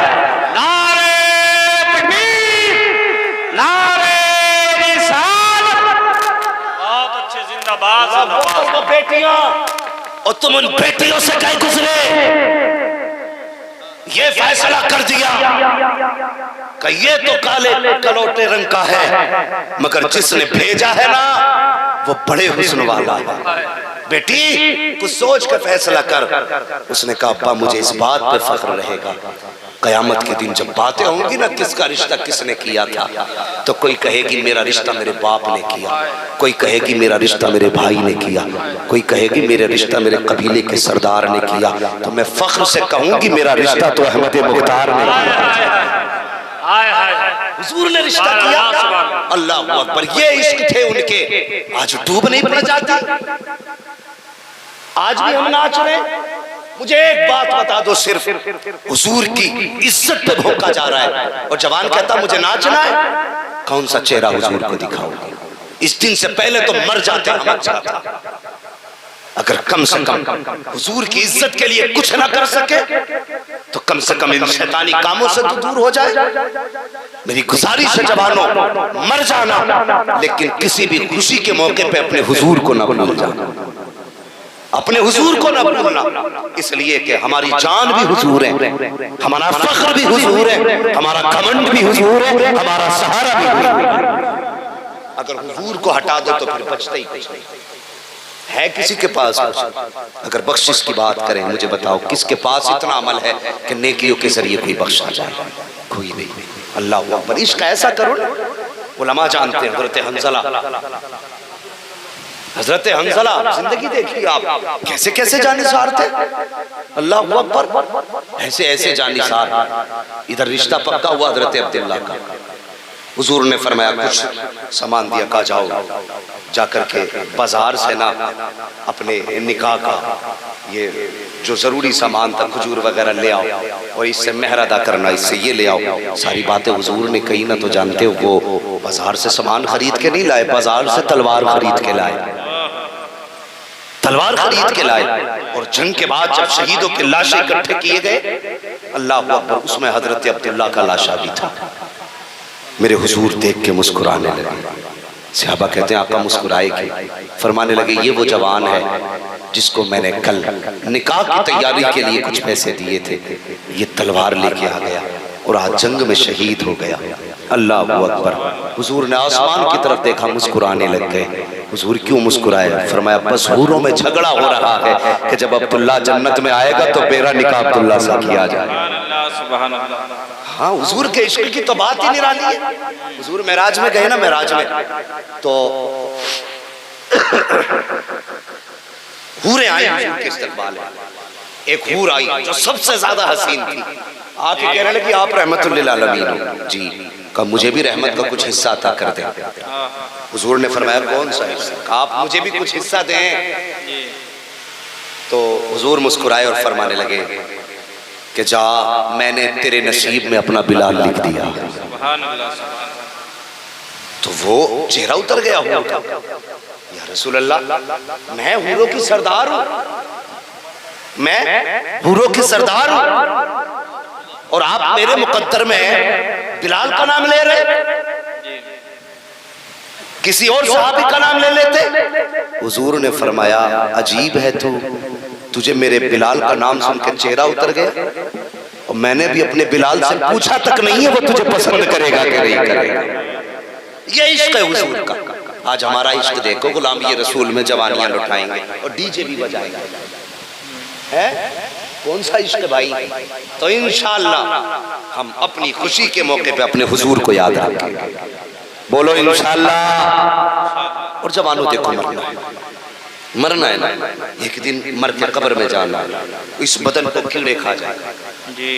नारे तकबीर, नारे रिसालत। बहुत अच्छे, जिंदाबाद जिंदाबाद। बेटियां, और तुम उन बेटियों से कहीं गुजरे, ये फैसला कर दिया कि ये तो काले कलोटे रंग का है, मगर जिसने भेजा है ना वो बड़े हुस्न वाला है। बेटी कुछ सोच कर फैसला कर। उसने कहा अब्बा मुझे इस बात पे फख्र रहेगा, कयामत के दिन जब बातें होंगी ना किसका रिश्ता किसने किया था, तो कोई कहेगी मेरा रिश्ता मेरे बाप ने किया, कोई कहेगी मेरा रिश्ता मेरे भाई ने किया, कोई कहेगी मेरा रिश्ता मेरे कबीले के सरदार ने किया, तो मैं फख्र से कहूंगी मेरा रिश्ता तो अहमद मुख्तार ने किया। हुजूर ने रिश्ता किया। अल्लाह अकबर, ये इश्क थे उनके, आज डूब नहीं पड़ जाती। आज भी हम नाच रहे। मुझे एक बात बता दो सिर्फ, हुजूर की इज्जत पे भोंका जा रहा है और जवान कहता मुझे नाचना है, कौन सा चेहरा हुजूर को दिखाऊंगा? इस दिन से पहले तो मर जाते हम जाता। अगर कम से कम हुजूर की इज्जत के लिए कुछ ना कर सके तो कम से कम इन शैतानी कामों से तो दूर हो जाए। मेरी गुजारिश है जवानों, मर जाना लेकिन किसी भी खुशी के मौके पे अपने हुजूर को ना भूल जाना, अपने हुजूर को ना भूलना, इसलिए कि हमारी जान भी हुजूर है, हमारा फख्र भी हुजूर है, हमारा घमंड भी हुजूर है, हमारा सहारा भी हुजूर है। अगर हुजूर को हटा दो तो फिर बचता ही कुछ नहीं है किसी के पास। अगर बख्शिश की बात करें, मुझे बताओ किसके पास इतना अमल है कि नेकियों के जरिए कोई बख्शा जाए? कोई नहीं। अल्लाह अकबर, इश्क ऐसा करो ना, उलमा जानते हैं। हजरत हंज़ला जिंदगी देखिए आप, कैसे कैसे जानिसार थे। अल्लाह अकबर, ऐसे ऐसे जानिसार। इधर रिश्ता पक्का हुआ हजरत अब्दुल्ला का, हुजूर ने फरमाया कुछ सामान दिया, कहा जाओ जाकर के बाजार से ना अपने निकाह का ये जो जरूरी सामान था खजूर वगैरह ले आओ और इससे मेहर अदा करना, इससे ये ले आओ। सारी बातें हुजूर ने कही ना, तो जानते हो वो बाजार से सामान खरीद के नहीं लाए, बाजार से तलवार खरीद के लाए, तलवार खरीद के लाए। और जंग के बाद जब शहीदों के लाशें इकट्ठे किए गए, अल्लाह अकबर, उसमें हजरत अब्दुल्ला का लाशा भी था। मेरे हुजूर देख के मुस्कुराने लगे। सहाबा कहते हैं आका मुस्कुराए क्यों? फरमाने लगे ये वो जवान है जिसको मैंने कल निकाह की तैयारी के लिए कुछ पैसे दिए थे, ये तलवार लेके आ गया और आज जंग में शहीद हो गया। अल्लाह अकबर। हुजूर ने आसमान की तरफ देखा, मुस्कुराने लग गए। हुजूर क्यों मुस्कुराए? फरमाया बस हूरों में झगड़ा हो रहा है कि जब अब्दुल्ला जन्नत में आएगा तो मेरा निकाह अब्दुल्ला से किया जाए। हाँ, हुजूर के इश्क की तो बात ही निराली है। हुजूर मेराज में गए ना, मेराज में तो हूरें आई हुजूर के इस्तकबाल में। एक हूर आई जो सबसे ज्यादा हसीन थी, आके कहने लगी आप रहमतुल्लिल आलमीन हो। जी, कहा मुझे भी रहमत का कुछ हिस्सा अता कर दे। हुजूर ने फरमाया कौन सा हिस्सा? आप मुझे भी कुछ हिस्सा दें। तो हुजूर मुस्कुराए और फरमाने लगे कि जा, मैंने तेरे नसीब में अपना बिलाल लिख दिया। तो वो चेहरा उतर गया हुआ, या रसूल अल्लाह, मैं हूरों की सरदार हूं, मैं हूरों की सरदार हूं। और आप मेरे मुकद्दर में बिलाल का नाम ले रहे, किसी और सहाबी का नाम ले लेते। हुजूर ने फरमाया अजीब है तू, तुझे मेरे बिलाल का नाम सुन के चेहरा उतर गया, और मैंने भी अपने बिलाल से पूछा तक नहीं है वो तुझे पसंद करेगा कि नहीं करेगा। ये इश्क है हुजूर का। आज हमारा इश्क देखो, गुलाम ये रसूल में जवानियां लुटाएंगे और डीजे भी बजाएंगे, है कौन सा इश्क भाई। तो इंशाअल्लाह हम अपनी खुशी के मौके पे अपने हुजूर को याद रखेंगे, बोलो इंशाअल्लाह। और जवानों देखो मरना है ना, एक दिन मर के कब्र में जाना, इस बदन को कीड़े खा जाएगा जी,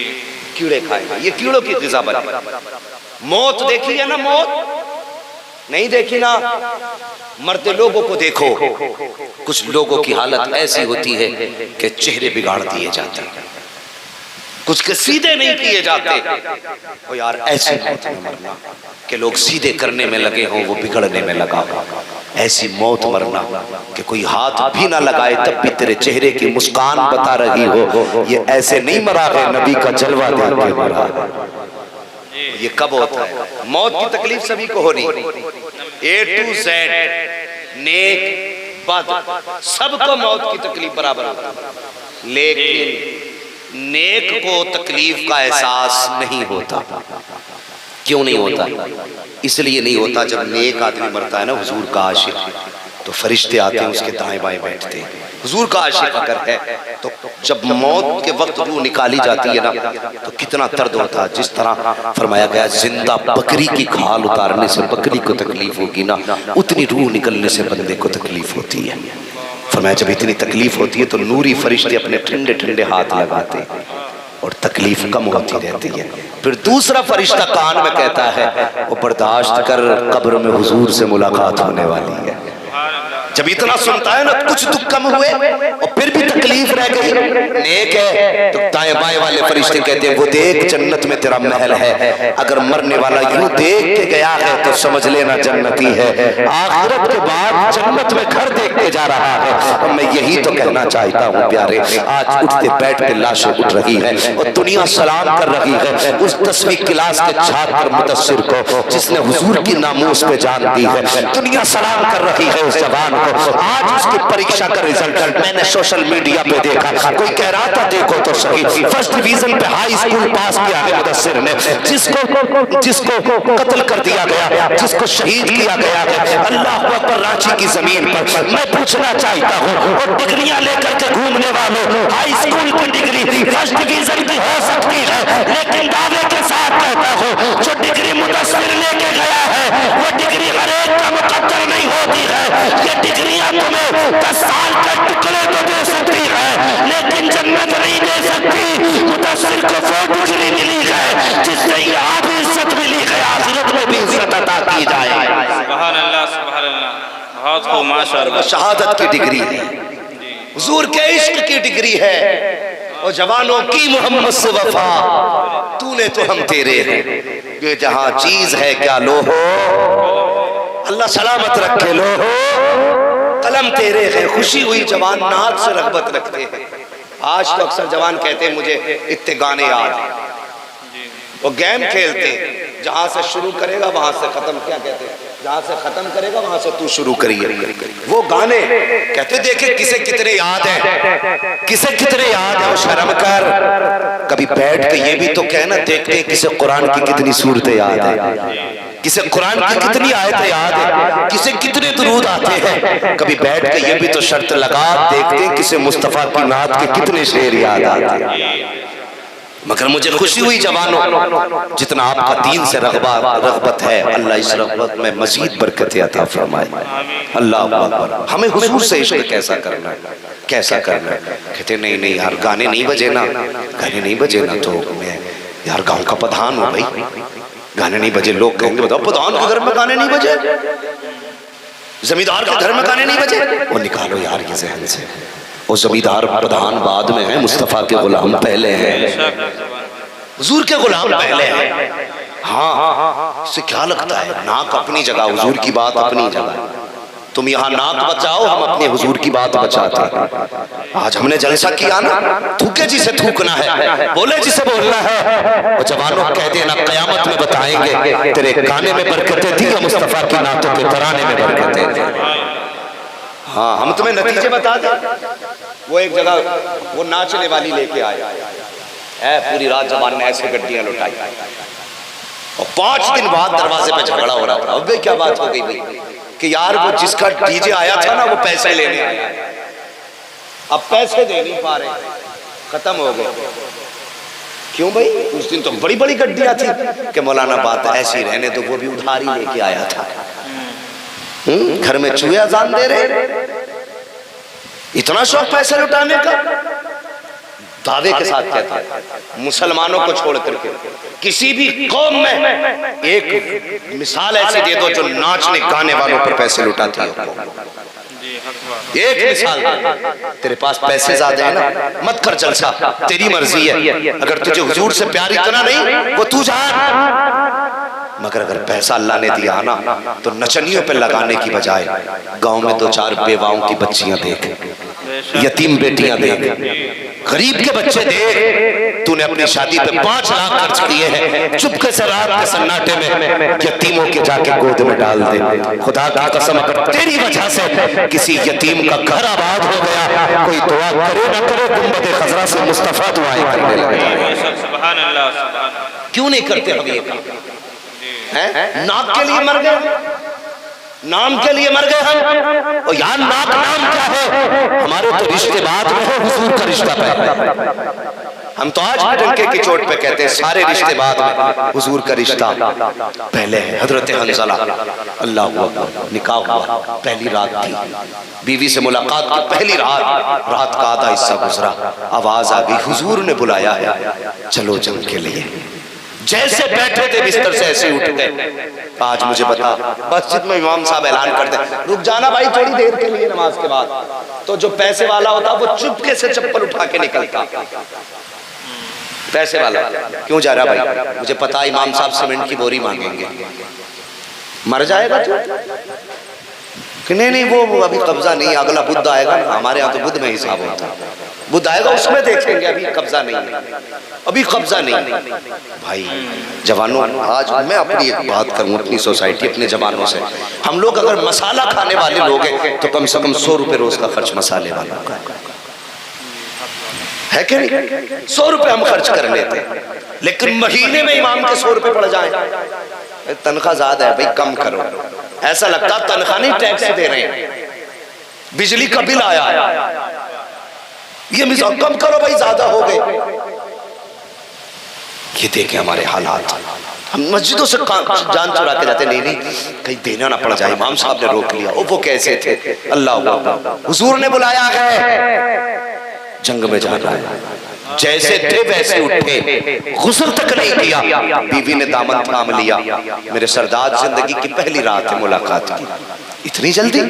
कीड़े खाएगा, ये कीड़ों की ग़िज़ा बने। मौत देखी है ना, मौत नहीं देखी ना, मरते लोगों को देखो, कुछ लोगों की हालत ऐसी होती है कि चेहरे बिगाड़ दिए जाते हैं, कुछ के सीधे नहीं किए जाते। और यार ऐसी मौत में मरना कि लोग सीधे करने में लगे हों, वो बिगड़ने में लगा हो, ऐसी मौत मरना कि कोई हाथ भी ना लगाए तब भी तेरे चेहरे की मुस्कान बता रही हो, ये ऐसे नहीं मरा है, नबी का जलवा देख के मरा। ये कब होता है? मौत की तकलीफ सभी को हो रही, A to Z, नेक बद सबको मौत की तकलीफ बराबर होती है, लेकिन नेक को तकलीफ का एहसास नहीं होता। क्यों नहीं होता? इसलिए नहीं होता, जब नेक आदमी मरता है ना, हुजूर का आशिक, तो फरिश्ते आते हैं उसके दाएं बाएं बैठते हैं। हुजूर का आशिक अगर है तो जब मौत के वक्त रूह निकाली जाती है ना, तो कितना दर्द होता है। जिस तरह फरमाया गया जिंदा बकरी की खाल उतारने से बकरी को तकलीफ होगी ना, उतनी रूह निकलने से बंदे को तकलीफ होती है। फरमाया जब इतनी तकलीफ होती है तो नूरी फरिश्ते अपने ठंडे ठंडे हाथ लगाते हैं और तकलीफ कम होती रहती है। फिर दूसरा फरिश्ता कान में कहता है वो बर्दाश्त कर, कब्र में हुजूर से मुलाकात होने वाली है। जब इतना सुनता है ना, कुछ दुख कम हुए और फिर भी तकलीफ रह गई, नेक है तो दाएं बाएं वाले फरिश्ते कहते हैं वो देख जन्नत में तेरा महल है, अगर मरने वाला यूं देख के गया है तो समझ लेना जन्नती है, आखिरत के बाद जन्नत में घर देख के जा रहा है। और मैं यही तो कहना चाहता हूँ प्यारे, आज उठते बैठते लाशें उठ रही है और दुनिया सलाम कर रही है उस 10वीं क्लास के छात्र मुदस्सिर को जिसने हुजूर की नामूस पे जान दी है। दुनिया सलाम कर रही है उस जवान। आज उसकी परीक्षा का रिजल्ट मैंने सोशल मीडिया पे देखा, कोई कह रहा था देखो तो सही, फर्स्ट डिवीजन पे हाई स्कूल पास किया है मुदस्सिर ने, जिसको कत्ल कर दिया गया, जिसको शहीद किया गया है अल्लाह अकबर रांची की जमीन पर। मैं पूछना चाहता हूँ और डिग्रियां लेकर के घूमने वालों, हाई स्कूल की डिग्री फर्स्ट डिवीजन की हो सकती है, लेकिन दावे के साथ कहता हूँ जो डिग्री मुदस्सिर लेके गया है वो डिग्री हर एक का मुकद्दर नहीं होती है। ये डिग्रियां तुम्हें 10 साल के टुकड़े तो दे सकती है, लेकिन जन्नत नहीं दे सकती। मुदस्सिर को वो डिग्री मिली है जिससे यहाँ भी इज्जत मिली है, आखिरत में भी इज्जत अता की जाए। सुभान अल्लाह, सुभान अल्लाह, बहुत खूब, माशाअल्लाह। शहादत की डिग्री है, हुजूर के इश्क की डिग्री है, और जवानों की मोहम्मद से वफा, तूने तो हम तेरे हैं, ये जहां चीज है क्या लो हो, अल्लाह सलामत रखे लो हो, कलम तेरे है। खुशी हुई जवान नात से रग़बत रखते हैं। आज तो अक्सर जवान कहते हैं मुझे इतने गाने याद, वो गेम खेलते हैं, जहां से शुरू करेगा वहां से खत्म, क्या कहते हैं, जहां से खत्म करेगा वहां से तू शुरू करिए। वो गाने कहते देखे किसे कितने याद है, किसे कितने याद है, वो शर्म कर, कभी बैठ के ये भी तो कहना, देखते किसे कुरान की कितनी सूरतें याद है, किसे कुरान की कितनी आयतें याद है, किसे कितने दुरूद आते हैं, कभी बैठ के ये भी तो शर्त लगा देखते किसे मुस्तफा की नात के कितने शेर याद आते हैं। मगर मुझे खुशी हुई जवानों, जितना आपका दीन से रग़बत है, अल्लाह इस रग़बत में मजीद बरकत अता फरमाए। अल्लाह अकबर। हमें हुजूर से इश्क कैसा करना है, कैसा करना है। कहते नहीं नहीं यार गाने नहीं बजे ना, गाने नहीं बजे ना तो मैं यार गाँव का प्रधान हूँ भाई, गाने नहीं बजे। लोग कहेंगे बताओ प्रधान के घर में गाने नहीं बजे, जमींदार के घर में गाने नहीं बजे, वो निकालो यार ये ज़हन से। वो जमींदार प्रधान बाद में है, मुस्तफ़ा के गुलाम पहले हैं, हुजूर के गुलाम पहले हैं। हाँ इससे क्या लगता है, नाक अपनी जगह, हुजूर की बात अपनी जगह। तुम यहाँ नाक बचाओ, हम अपने हुजूर की बात बचाते हैं। आज हमने जलसा किया ना, थूके जिसे थूकना है, बोले जिसे बोलना है। और जवानों कह देना कयामत में बताएंगे तेरे गाने में बरकतें थी, मुस्तफा की नातों के तराने में बरकतें थी। हाँ, हम तुम्हें नतीजे बता दें। वो एक जगह वो नाचने वाली लेके आए, पूरी रात जवान ने ऐसे गड्डियां लुटाई और 5 दिन बाद दरवाजे पे झगड़ा हो रहा था। अब भाई क्या बात हो गई भाई कि यार वो जिसका डीजे आया था ना वो पैसे लेने आया, अब पैसे दे नहीं पा रहे, खत्म हो गए। क्यों भाई? उस दिन तो बड़ी बड़ी गड्डियां थी कि मौलाना बात ऐसी रहने तो वो भी उधारी लेके आया था। घर में चूहे अजान दे रहे, इतना शौक पैसे लुटाने का। दावे के साथ कहता है मुसलमानों को छोड़ करके किसी भी कौम में एक मिसाल ऐसी दे दो जो नाचने गाने वालों पर पैसे लुटाती हो। एक मिसाल तेरे पास पैसे ज्यादा है ना, मत कर जलसा, तेरी मर्जी है। अगर तुझे हुजूर से प्यार इतना नहीं वो तू जान, मगर अगर पैसा अल्लाह ने दिया ना तो नचनियों पे लगाने की बजाय गांव में 2-4 बेवाओं की बच्चियां देख, यतीम बेटियां देख, गरीब के बच्चे देख। तूने अपनी शादी पे 5 लाख खर्च किए हैं, चुपके से रात के सन्नाटे में यतीमों के जाके गोद में डाल दे। खुदा की कसम अगर तेरी वजह से किसी यतीम का घर आबाद हो गया, कोई दुआ करे ना करे, गुंबद खजरा से मुस्तफा दुआएं करने लगे। सुभान अल्लाह, सुभान अल्लाह। क्यों नहीं करते हम ये काम? नाक के लिए मर गए, नाम के लिए मर गए हम। और यार नाक नाम क्या है? हमारे तो रिश्ते बाद में है, हुजूर का रिश्ता पहले। हम तो आज भी डंके की चोट पे कहते हैं सारे रिश्ते बाद में, हुजूर का रिश्ता पहले है। हजरत हंज़ला अल्लाह अकबर, निकाह हुआ, पहली रात थी, बीवी से मुलाकात की पहली रात का आधा हिस्सा गुजरा, आवाज आ गई हुजूर ने बुलाया है, चलो जंग के लिए। जैसे बैठे थे बिस्तर से ऐसे उठ गए। आज मुझे बता, मस्जिद में इमाम साहब ऐलान करते हैं रुक जाना भाई थोड़ी देर के लिए नमाज के बाद, तो जो पैसे वाला होता वो चुपके से चप्पल उठा के निकलता। पैसे वाला क्यों जा रहा भाई? मुझे पता इमाम साहब सीमेंट की बोरी मांगेंगे, मर जाएगा तू? कि नहीं वो अभी कब्जा नहीं, अगला बुद्ध आएगा ना, हमारे यहाँ तो बुद्ध में हिसाब होता है, बुद्ध आएगा उसमें देखेंगे, अभी कब्जा नहीं है, अभी कब्जा नहीं। भाई जवानों, आज मैं अपनी एक बात करूं, अपनी सोसाइटी अपने जवानों से, हम लोग अगर मसाला खाने वाले लोग हैं तो कम से कम 100 रुपए रोज का खर्च मसाले वाला है कि नहीं? 100 रुपए हम खर्च कर लेते हैं, लेकिन महीने में इमाम के 100 रुपए पड़ जाए, तनख्वाह ज्यादा है भाई कम करो। ऐसा लगता तनख्वाह नहीं टैक्स दे रहे हैं, बिजली का बिल आया, ये मिसाल कम करो भाई, ज्यादा हो गए। ये देखें हमारे हालात, हम मस्जिदों से जान चुरा के जाते, नहीं कहीं देना ना पड़ जाए, इमाम साहब ने रोक लिया। वो कैसे थे? अल्लाह हुजूर ने बुलाया है, जंग में जाना है। जैसे थे वैसे उठे, गुस्ल तक नहीं किया, बीवी ने दामन थाम लिया। मेरे सरदार, जिंदगी की पहली रात है, मुलाकात की, इतनी जल्दी?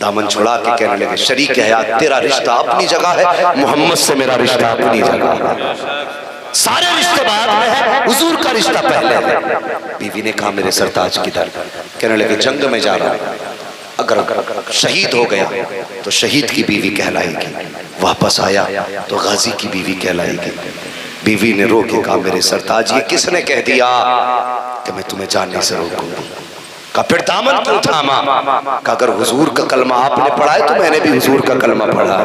दामन छुड़ा के कहने लगे शरीक हयात तेरा रिश्ता अपनी जगह है, मोहम्मद से मेरा रिश्ता अपनी जगह है। सारे रिश्ते बाद में है, हुजूर का रिश्ता पहले है। बीवी ने कहा मेरे सरताज की दर, कहने लगे जंग में जा रहा हूं, अगर शहीद हो गया तो शहीद की बीवी कहलाएगी, वापस आया तो गाजी की बीवी कहलाएगी। बीवी ने रो के कहा मेरे सरताज ये किसने कह दिया कि मैं तुम्हें जानने से रोकूंगी? का फिर दामन क्यों थामा? का अगर हुजूर का कलमा आपने पढ़ा है तो मैंने भी हुजूर का कलमा पढ़ा।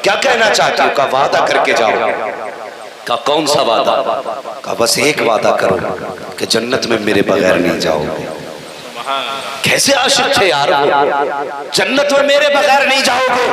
क्या कहना चाहती हो? का वादा करके जाओ। का कौन सा वादा? का बस एक वादा करो कि जन्नत में मेरे बगैर नहीं जाओगे। कैसे आशिक थे यार वो, जन्नत में मेरे बगैर नहीं जाओगे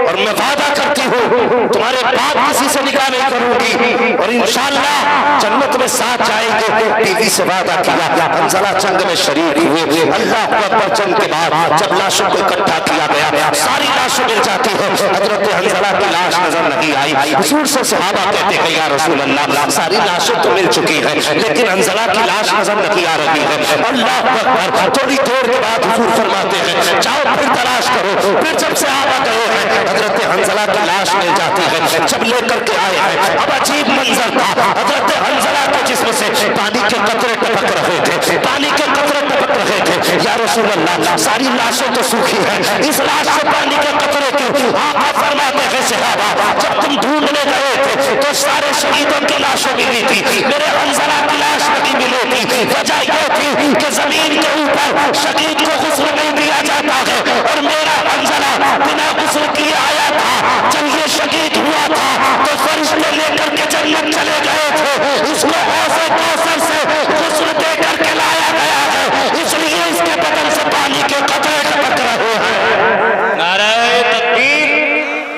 और मैं वादा करती हूँ तुम्हारे बाद किसी से निकाह नहीं करूंगी और इंशाअल्लाह जन्नत में साथ जाएंगे। बीवी से वादा किया, हंज़ला जंग में शरीक हुए। अल्लाह अकबर, जंग के बाद जब लाशों को इकट्ठा किया गया, सारी लाशें मिल जाती है, हजरत हंज़ला की लाश नजर नहीं आई। हुजूर से सहाबा कहते हैं या रसूल अल्लाह सारी लाशें तो मिल चुकी हैं लेकिन हंज़ला की लाश नजर नहीं आ रही है। अल्लाह अकबर, थोड़ी देर के बाद हुजूर फरमाते हैं जाओ फिर तलाश करो। फिर जब से आ गए हैं हजरत हंज़ला की लाश मिल जाती है, जब लेकर के आए हैं अब अजीब मंजर था, हजरत हंज़ला के जिस्म से पानी के कतरे टपक रहे थे, पानी के कतरे टपक रहे थे। या रसूल अल्लाह, सारी लाशें तो सूखी है, इस लाश से पानी के कतरे क्यों? आका फरमाते हैं सहाबा, जब तुम ढूंढने गए थे तो सारे शहीदों की लाशें मिली थी, मेरे हंजला की लाश नहीं मिली थी। वजह यह थी कि जमीन के ऊपर शहीद को गुस्ल नहीं दिया जाता है, और मेरा हंजला बिना गुस्ल किए आया था। जब ये शहीद हुआ था तो फरिश्ते लेकर के जन्नत चले गए थे, इसको हौसले कौसर से गुस्ल दे करके लाया गया है, इसलिए इसके बदन से पानी के कतरे टपक रहे हैं। नाराए तकबीर,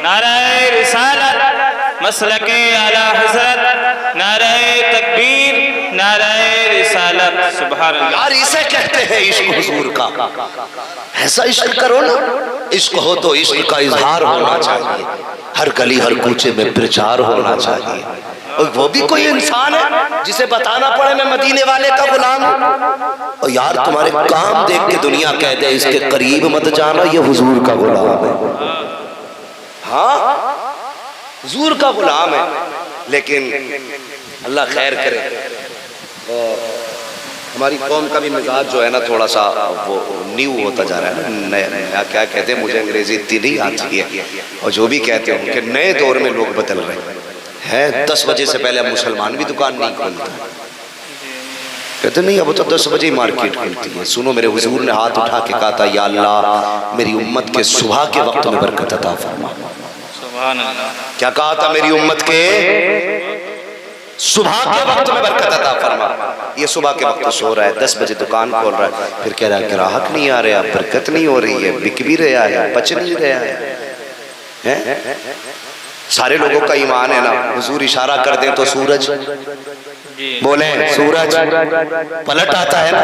नाराए रिसालत, मसलके आला हज़रत, नाराए तकबीर, नाराए रिसालत। सुभान अल्लाह। यार इसे कहते हैं इश्क हुजूर का। ऐसा इश्क करो ना, इश्क हो तो इश्क का इजहार होना चाहिए, हर गली हर कूचे में प्रचार होना चाहिए। और वो भी कोई इंसान है जिसे बताना पड़े मैं मदीने वाले का गुलाम हूं। और यार तुम्हारे काम देख के दुनिया कह दे इसके करीब मत जाना, ये हुजूर का गुलाम है। हाँ हुजूर का गुलाम है, लेकिन अल्लाह खैर करे। हमारी कौम का भी मिजाज जो है ना थोड़ा सा वो न्यू होता जा रहा है, नया क्या कहते हैं, मुझे अंग्रेजी इतनी नहीं आती है, और जो भी कहते हैं उनके नए दौर में लोग बदल रहे हैं। 10 बजे से पहले मुसलमान भी दुकान नहीं खोलता, कहते नहीं अब तो 10 बजे ही मार्केट खुलती है। सुनो मेरे हुजूर ने हाथ उठा के कहा था, या अल्लाह मेरी उम्मत के सुबह के वक्त में बरकत अता फरमा। सुभान अल्लाह। क्या कहा था? मेरी उम्मत के सुबह के वक्त में बरकत अता फरमा। ये सुबह के वक्त सो रहा है, 10 बजे दुकान खोल रहा है, फिर कह रहा है ग्राहक नहीं आ रहा, बरकत नहीं हो रही है, बिक भी रहा है, बच नहीं रहा है। सारे लोगों का ईमान है ना, हुजूर इशारा कर दें तो सूरज बोले, सूरज पलट आता है ना,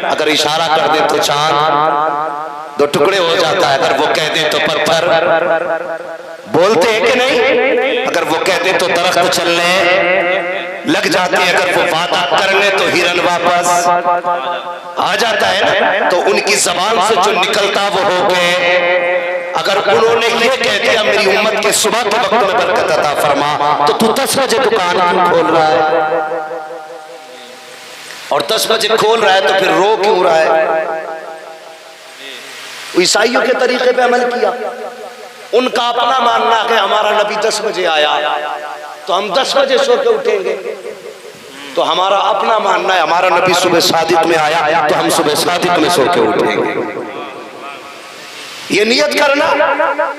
अगर इशारा कर दें तो चांद 2 टुकड़े हो जाता है, अगर वो कह दें तो पत्थर बोलते हैं कि नहीं, अगर वो कह दें तो दरख्त चलने लग जाते हैं, अगर वो वादा कर ले तो हिरन वापस आ जाता है ना। तो उनकी जबान से जो निकलता वो हो गए। अगर उन्होंने ये कह दिया मेरी उम्मत के सुबह के वक्त में बरकत अता फरमा, तो तू 10 बजे दुकान क्यों खोल रहा है? और 10 बजे खोल रहा है तो फिर रो क्यों रहा है? ईसाइयों के तरीके पे अमल किया, उनका अपना मानना है हमारा नबी 10 बजे आया तो हम 10 बजे सो के उठेंगे, तो हमारा अपना मानना है हमारा नबी सुबह सादिक में आया तो हम सुबह सादिक में सो के उठेंगे। ये नियत करना,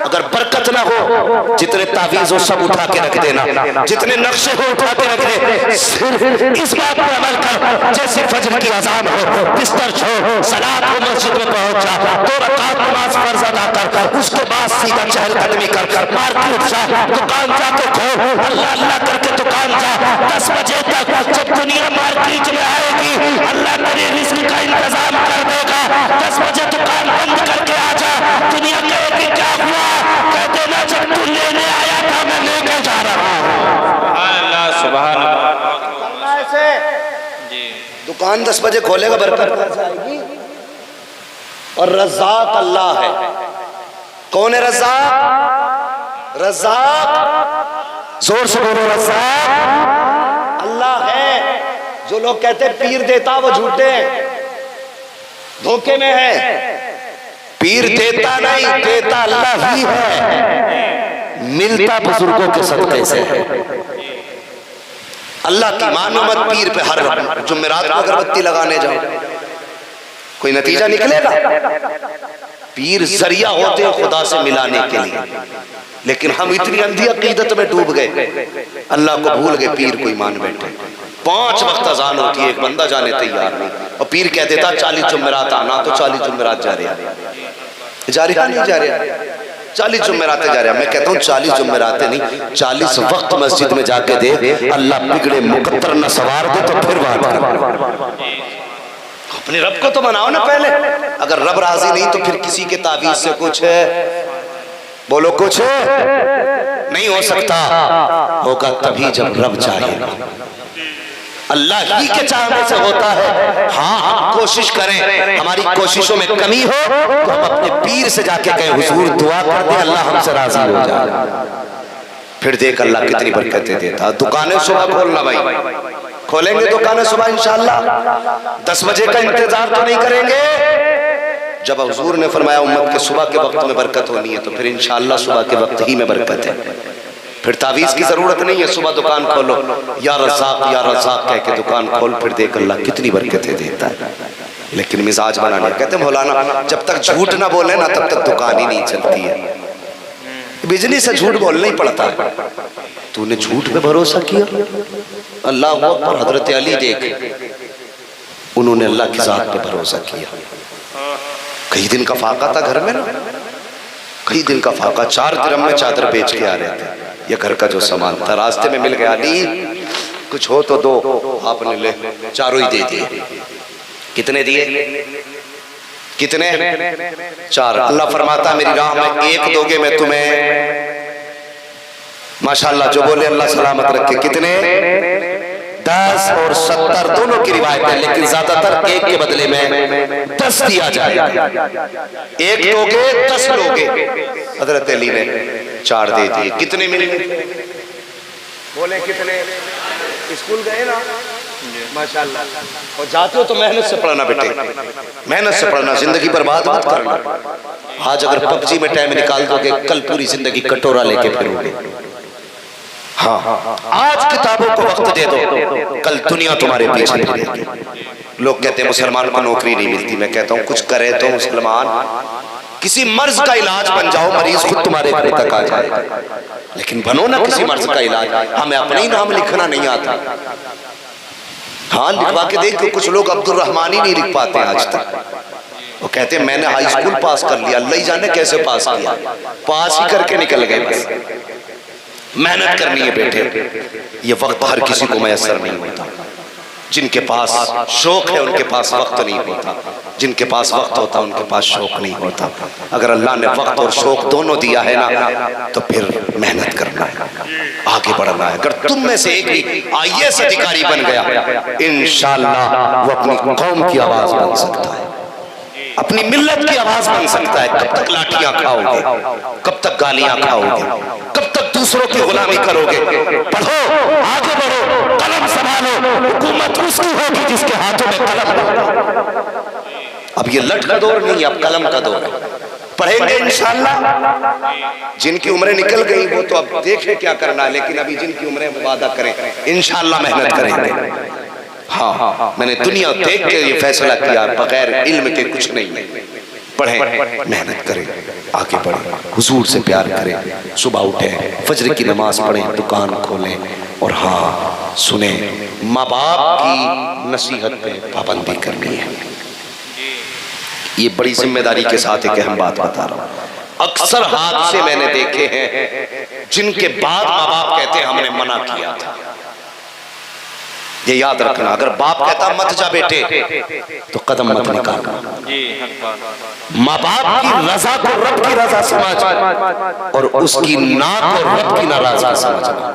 अगर बरकत ना हो जितने तावीज़ हो सब उठा के रख देना, जितने नक्शे हो उठा के रख दे, सिर्फ इस बात पर अमल कर जैसे फजर की अजान हो बिस्तर छोड़ सलात हो मस्जिद में पहुंच जा, 2 रकात नमाज फर्ज अदा कर, उसके बाद सीधा चहलकदमी कर मार्केट जा, दुकान जाके खोल, अल्लाह अल्लाह करके दुकान जा। 10 बजे तक जब दुनिया मार्केट में आएगी अल्लाह तेरे रिस्क का इंतजाम कर देगा। 10 बजे दुकान बंद करके आ जा, दुनिया कहेगी क्या हुआ, कह देना जब तू लेने आया था मैं लेके जा रहा हूं। सुभान अल्लाह। ऐसे दुकान 10 बजे खोलेगा बरकत आएगी। और रज़ाक अल्लाह है। कौन है रज़ाक? रज़ाक जोर से बोलो, रज़ाक अल्लाह है। जो लोग कहते पीर देता वो झूठे हैं, धोखे में है। पीर देता नहीं, देता अल्लाह ही है, मिलता बुजुर्गों के सदक़े से है। अल्लाह की मानो मत पीर पे हर जुमेरात को अगरबत्ती लगाने जाओ, कोई नतीजा निकलेगा? पीर जरिया होते हैं खुदा से मिलाने के लिए, लेकिन हम इतनी अंधी अकीदत में डूब गए, अल्लाह को भूल गए, पीर को ईमान बैठे। 5 वक्त अजान होती है, एक बंदा जाने तैयार नहीं, और पीर कह देता 40 जुमेरात आना, तो 40 जुमेरात जा रहा नहीं जा रहा, 40 जुमेराते जा रहा। मैं कहता हूँ 40 जुमेराते नहीं, 40 वक्त मस्जिद में जाके दे, अल्लाह बिगड़े मुकद्दर न सवार दे तो फिर बात कर। अपने रब को तो मनाओ ना पहले, अगर रब राजी नहीं तो फिर किसी के तावीज़ से कुछ बोलो, कुछ नहीं हो सकता। होगा तभी जब रब चाहेगा, अल्लाह ही के चाहने से होता है। हाँ हम कोशिश करें, हमारी कोशिशों में कमी हो तो हम अपने पीर से जाके कहें हुजूर दुआ कर दे अल्लाह हमसे राजी हो जाए, फिर देख अल्लाह कितनी बरकतें देता। दुकानें सुबह खोलना भाई, खोलेंगे दुकानें सुबह इंशाअल्लाह। 10 बजे का इंतजार तो नहीं करेंगे, जब हुजूर ने फरमाया उम्मत के सुबह के वक्त में बरकत होनी है, तो फिर इंशाअल्लाह सुबह के वक्त ही में बरकत है। फिर तावीज़ की ज़रूरत नहीं है, सुबह दुकान खोलो, या रज़ाक कह के दुकान खोल, फिर देख अल्लाह कितनी बरकतें देता है। लेकिन मिजाज बनाने कहते हैं मौलाना जब तक झूठ ना बोले ना तब तक दुकान ही नहीं चलती है। बिजली से झूठ बोलना ही पड़ता है। तूने झूठ पे भरोसा किया, अल्लाह अकबर। हजरत अली देख, उन्होंने अल्लाह की जात पे भरोसा किया। कई दिन का फाका था घर में ना, कई दिन का फाका, 4 दिरहम में चादर बेच के आ रहे थे, ये घर का जो सामान था। रास्ते में मिल गया, अली कुछ हो तो दो। आपने ले चारों ही दे दिए। कितने दिए? कितने? 4। अल्लाह फरमाता मेरी राह में 1 दोगे मैं तुम्हें, माशाअल्लाह जो बोले अल्लाह सलामत रखे। कितने? 10 और 70 दोनों की रिवायत है, लेकिन ज्यादातर 1 के बदले में 10 दिया जाएगा। 1 दोगे 10 लोगे। हजरत अली ने 4 दे दिए। कितने मिले? बोले कितने? स्कूल गए ना माशाअल्लाह, और जाते हो तो मेहनत से पढ़ना बेटे, मेहनत से पढ़ना, जिंदगी बर्बाद मत करना। आज अगर पबजी में टाइम निकाल दोगे, कल पूरी जिंदगी कटोरा लेके फिरोगे। हाँ, आज किताबों को वक्त दे दो, कल दुनिया तुम्हारे पीछे फिरेगी। लोग कहते हैं मुसलमान को नौकरी नहीं मिलती, मैं कहता हूँ कुछ करे तो मुसलमान, किसी मर्ज का इलाज बन जाओ, मरीज खुद तुम्हारे घर तक आ जाएगा। लेकिन बनो ना किसी मर्ज का इलाज। हमें अपना ही नाम लिखना नहीं आता। हाँ, लिखवा के देखो, कुछ लोग अब्दुल रहमान ही नहीं लिख पाते आज तक। वो कहते हैं मैंने हाई स्कूल पास कर लिया, अल्लाह ही जाने कैसे पास किया, पास ही करके निकल गए बस। मेहनत करनी है बेटे, ये वक्त हर किसी को मैसर नहीं होता। जिनके पास शौक है उनके पास वक्त नहीं होता, जिनके पास वक्त होता उनके पास शौक नहीं होता। अगर अल्लाह ने वक्त और शौक दोनों दिया है ना, तो फिर मेहनत करना है, आगे बढ़ना है। अगर तुम में से एक भी IAS अधिकारी बन गया, इंशाअल्लाह वो अपनी कौम की आवाज बन सकता है, अपनी मिल्लत की आवाज बन सकता है। कब तक लाठियां खाओगे, कब तक गालियां खाओगे, कब तक दूसरों की गुलामी करोगे? पढ़ो, आगे बढ़ो, कलम संभालो। हुकूमत उसकी होगी जिसके हाथों में कलम हो। अब ये लठ का दौर नहीं, अब कलम का दौर है। पढ़ेंगे इंशाअल्लाह। जिनकी उम्रें निकल गई वो तो अब देखें क्या करना है, लेकिन अभी जिनकी उम्रें वादा करें इंशाअल्लाह मेहनत करेंगे। हाँ, मैंने दुनिया देख के ये फैसला किया, बगैर इल्म के कुछ नहीं। पढ़ें, मेहनत करें, आगे बढ़ें, हुजूर से प्यार करें, सुबह उठें, फजर की नमाज पढ़ें, दुकान खोलें, और हाँ सुने, माँ बाप की नसीहत पे पाबंदी करनी है। ये बड़ी जिम्मेदारी के साथ एक अहम बात बता रहा हूँ। अक्सर हादसे मैंने देखे हैं जिनके बाद माँ बाप कहते हैं हमने मना किया था। ये याद रखना, अगर बाप कहता मत जा बेटे तो कदम मत निकालना। माँ बाप की रजा को रब की रजा समझ, और उसकी ना को रब की नाराजगी समझना।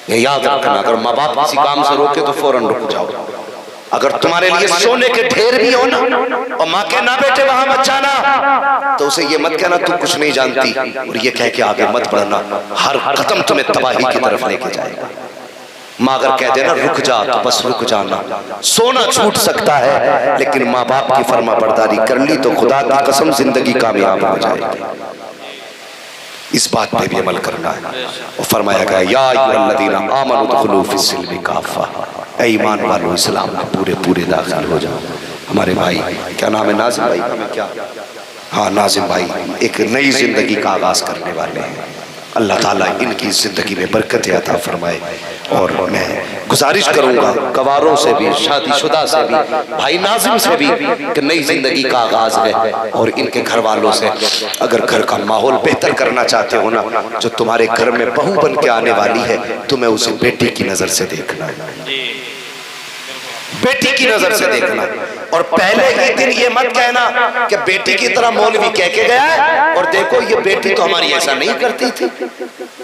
ये याद रखना, अगर माँ बाप किसी काम से रोके तो फौरन रुक जाओ। अगर तुम्हारे लिए सोने के ढेर भी हो ना, और माँ के ना बेटे वहां मत जाना, तो उसे ये मत कहना तू कुछ नहीं जानती, और ये कह के आगे मत बढ़ना। हर कदम तुम्हें तबाही की तरफ लेके जाएगा। माँ अगर कह देना रुक जा, तो बस रुक जाना। सोना छूट सकता है, लेकिन माँ बाप की फर्मा बरदारी कर ली तो खुदा की कसम जिंदगी कामयाब हो जाएगी। इस बात पे भी अमल करना है। और फरमाया गया या अय्युहल्लज़ीना आमनू दुखुलू फिस्सिल्मी काफ़ा, ऐ ईमान वालों इस्लाम में पूरे पूरे दाखिल हो जाओ। हमारे भाई, क्या नाम है, नाजिम भाई, क्या? हाँ, नाजिम भाई एक नई जिंदगी का आगाज करने वाले हैं। अल्लाह ताला इनकी जिंदगी में बरकत अता फरमाए। और मैं गुजारिश करूंगा गवारों से भी, शादीशुदा से भी, भाई नाजिम से भी कि नई जिंदगी का आगाज है। और इनके घर वालों से, अगर घर का माहौल बेहतर करना चाहते हो ना, जो तुम्हारे घर में बहू बन के आने वाली है, तुम्हें उसे बेटी की नजर से देखना है, बेटी की नजर से देखना। और पहले ही दिन ये मत कहना कि बेटी की तरह मौलवी कह के गया है, और देखो ये बेटी तो हमारी ऐसा नहीं करती थी।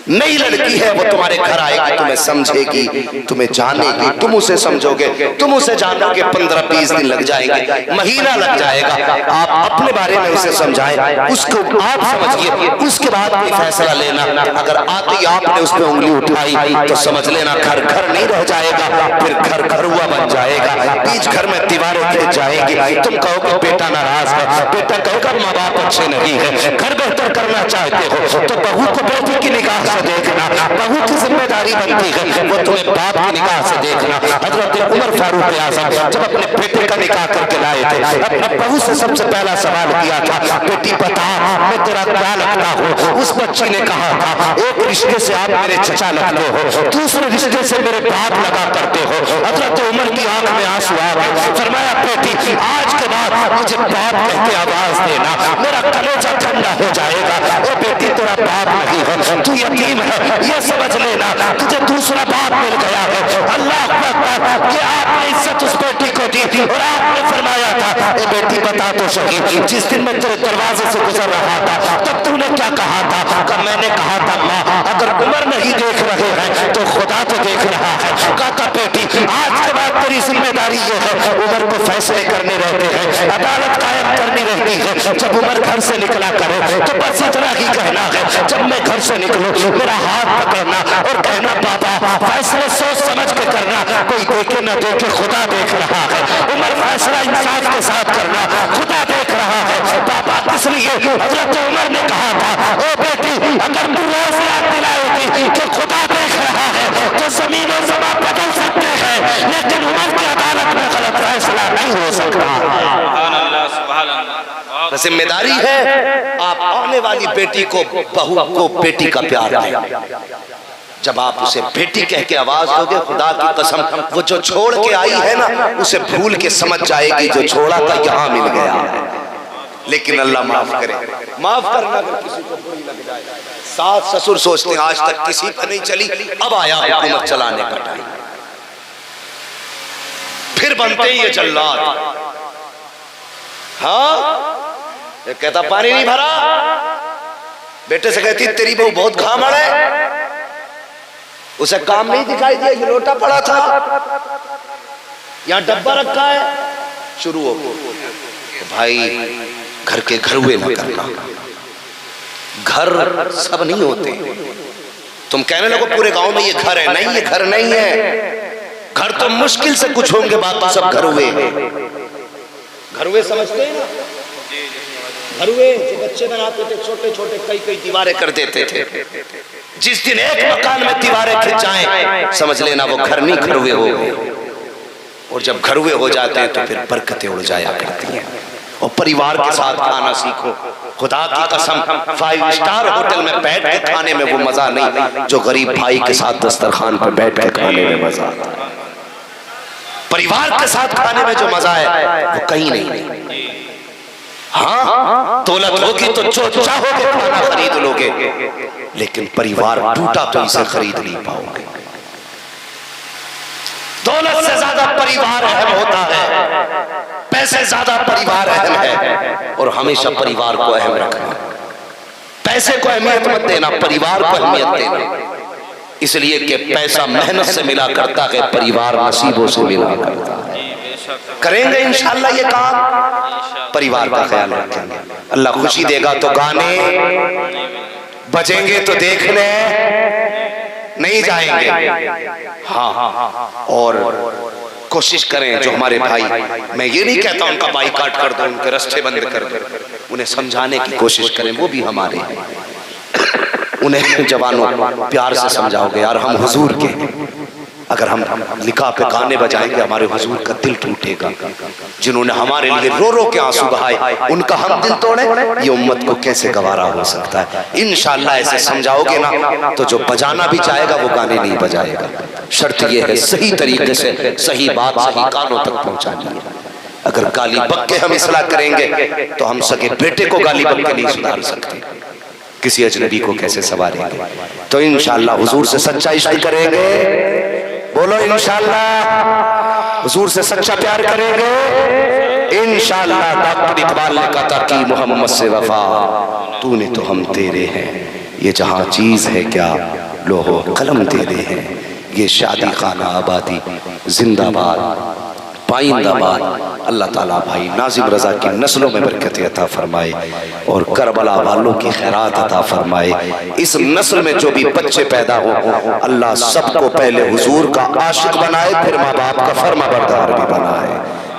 नई लड़की है, वो तुम्हारे घर आएगी, तुम्हें समझेगी, तुम्हें जानेगी, तुम उसे समझोगे, तुम उसे जानोगे। 15-20 दिन लग जाएंगे, महीना लग जाएगा। आप अपने बारे में उसे समझाएं, उसको आप समझिए, उसके बाद कोई फैसला लेना। अगर आते ही आपने उस पर उंगली उठाई तो समझ लेना घर घर नहीं रह जाएगा, फिर घर घरुआ बन जाएगा। बीच घर में दीवारें खड़े जाएगी। तुम कहोगे बेटा नाराज है, बेटा कहेगा माँ बाप अच्छे नहीं है, घर बेहतर करना चाहते हो तो बहू को बेटी की निगाह से देखना, बहू की जिम्मेदारी बनती है वो तुम्हें बाप की निगाह से देखना। हजरत उमर फारूक आज़म जब अपने बेटे का निकाह करके लाए थे, अपनी बहू से सबसे पहला सवाल किया था, बेटी बता मैं तेरा क्या लगता हूँ? उस बच्ची ने कहा था, एक रिश्ते से आप मेरे चचा लगते हो, दूसरे रिश्ते से मेरे बाप लगा करते हो। हजरत उमर की आंख में आंसू आ गए, फरमाया बेटी आज के बाद मुझे बाप कह के आवाज देना, मेरा कलेजा ठंडा हो जाएगा। ओ बेटी तेरा बाप नहीं है, तू यतीम है, ये समझ लेना, तुझे दूसरा बाप मिल गया है। अल्लाह अकबर, ये आपने इज्जत उस बेटी को दी और आपने फरमाया था, ए बेटी बता तो सही, जिस दिन मैं तेरे दरवाजे से गुजर रहा था तब तूने क्या कहा था? मैंने कहा था माँ अगर उमर नहीं देख रहे हैं तो खुदा तो देख रहा है। कहा बेटी आज के बाद तेरी जिम्मेदारी ये है, उमर को फैसले करने रहते हैं, अदालत कायम करनी रहती है। जब उमर घर से निकला करे तो बस इतना ही कहना है, जब मैं घर से निकलूं मेरा हाथ पकड़ना और कहना बाबा फैसले सोच समझ के करना, कोई देखे न देखे खुदा देख रहा है। उमर फैसला इंसाफ के साथ करना, खुदा देख रहा है। बाबा इसलिए हजरत उमर ने कहा था, ओ बेटी अगर तू रोज याद दिलाएगी कि खुदा देख रहा है तो जमीन और ज़मीन बदल सकते हैं, लेकिन उमर की अदालत में गलत फैसला नहीं हो सकता। जिम्मेदारी है आप आने वाली बेटी को, बहू को बेटी का प्यार दें। जब आप उसे बेटी कह के आवाज दोगे, खुदा की कसम वो जो छोड़ के आई है ना उसे भूल के समझ जाएगी जो छोड़ा था यहाँ मिल गया। लेकिन अल्लाह माफ करे, माफ करना अगर किसी को बुरी लग जाए। सास ससुर सोचते हैं आज तक किसी पर नहीं चली, अब आया हुकूमत चलाने का टाइम, फिर बनते ही ये जल्लाद। हाँ ये कहता पानी नहीं भरा, बेटे से कहती तेरी बहू बहुत खामड़ है, उसे काम नहीं दिखाई दिया, ये लोटा पड़ा था, यहाँ डब्बा रखा है, शुरू हो गया। भाई घर के घरुए न करना, घर सब नहीं होते। तुम कहने लगो पूरे गांव में ये घर है, नहीं ये घर नहीं है, घर तो मुश्किल से कुछ होंगे, बाकी सब घरुए। घरुए समझते हैं ना, घरुए जो बच्चे बनाते थे छोटे छोटे कई कई दीवारें कर देते थे, जिस दिन एक मकान में दीवारें खिंच जाएं समझ लेना वो घर नहीं घरुए हो गए। और जब घरुए हो जाते हैं तो फिर बरकतें उड़ जाया करती हैं। और परिवार के साथ खाना सीखो, खुदा की कसम 5 स्टार होटल में बैठ के खाने में वो मजा नहीं जो गरीब भाई के साथ दस्तरखान पर बैठ के खाने में मजा आता है। परिवार के साथ खाने में जो मजा है वो कहीं नहीं। हाँ दौलत होगी तो जो चाहोगे खाना खरीद लोगे, लेकिन परिवार टूटा तो इसे खरीद नहीं पाओगे। दौलत से ज्यादा परिवार अहम होता है, पैसे ज्यादा परिवार अहम है, और हमेशा परिवार को अहम रखना। पैसे को अहमियत मत देना, परिवार को अहमियत देना, इसलिए कि पैसा मेहनत से मिला करता है, परिवार नसीबों से मिला करता है। करेंगे इंशाअल्लाह ये काम, परिवार का ख्याल रखेंगे, अल्लाह खुशी देगा। तो गाने बजेंगे तो देखने नहीं जाएंगे। हाँ और कोशिश करें जो हमारे भाई, मैं ये नहीं कहता उनका बाइकाट कर दो, उनके रास्ते बंद कर दो, उन्हें समझाने की कोशिश करें, वो भी हमारे हैं। उन्हें जवानों प्यार से समझाओगे यार हम हुजूर के, अगर हम निकाह पे गाने बजाएंगे हमारे हुजूर का दिल टूटेगा, जिन्होंने हमारे लिए रो रो के आंसू बहाए, उनका हम दिल तोड़े, ये उम्मत को कैसे गवारा हो सकता है। इंशाअल्लाह ऐसे समझाओगे ना तो जो बजाना भी चाहेगा वो गाने नहीं बजाएगा। शर्त ये है सही तरीके से सही बात सही कानों तक पहुंचानी है। अगर गाली बक के हम इस्लाह करेंगे तो हम सगे बेटे को गाली बक के नहीं सुधार सकते, किसी अजनबी को कैसे संवारेंगे। तो इंशाअल्लाह हुजूर से सच्चा इश्क करेंगे, बोलो इंशाअल्लाह हुजूर से सच्चा प्यार करेंगे इंशाअल्लाह। डॉक्टर इकबाल ने कहा था कि मोहम्मद से वफा तूने तो हम तेरे हैं, ये जहां चीज है क्या लोहो कलम तेरे हैं, ये शादी खाना आबादी जिंदाबाद पाइंदाबाद। अल्लाह ताला भाई नाजिम रजा की नस्लों में बरकत अता फरमाए और करबला वालों की खैरात अता फरमाए। इस नस्ल में जो भी बच्चे पैदा हो अल्लाह सबको पहले हुजूर का आशिक बनाए, फिर माँ बाप का फर्मा बरदार भी बनाए।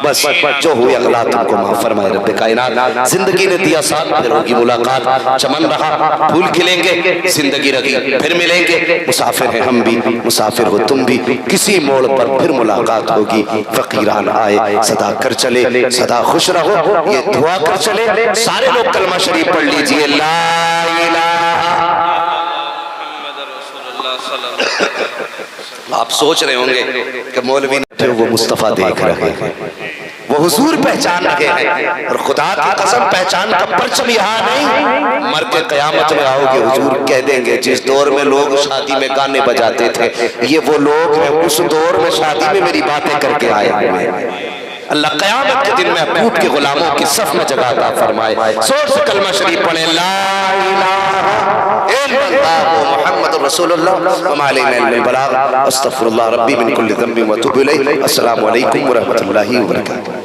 बस जो हुए अल्लाह तुमको माफ फरमाए रब्बे कायनात। जिंदगी ने दिया साथ, फिर होगी मुलाकात, चमन रहा फूल खिलेंगे, जिंदगी रही फिर मिलेंगे। मुसाफिर हैं हम भी, मुसाफिर हो तुम भी, किसी मोड़ पर फिर मुलाकात होगी। फकीरान आए सदा कर चले, सदा खुश रहो, ये दुआ कर चले। सारे लोग कलमा शरीफ पढ़ लीजिए, ला इलाहा। आप सोच रहे होंगे कि मौलवी थे, वो मुस्तफ़ा देख रहे हैं, वो हुजूर पहचान रहे हैं। और खुदा की कसम पहचान का परचम यहाँ नहीं, मर के कयामत में आओगे हुजूर कह देंगे जिस दौर में लोग शादी में गाने बजाते थे, ये वो लोग हैं उस दौर में शादी में मेरी बातें करके आए हुए हैं। अल्लाह क़यामत के दिन में महबूब के गुलामों की सफ में जगह अता फरमाए। जोर से कलमा शरीफ पढ़े, ला इलाहा इल्लल्लाह मुहम्मदुर रसूलुल्लाह व मा अलैना इल्लल बलाग। अस्तगफिरुल्लाह रब्बी मिन कुल्ली ज़ंबिन व अतूबु इलैह। अस्सलामु अलैकुम व रहमतुल्लाहि व बरकातुहू।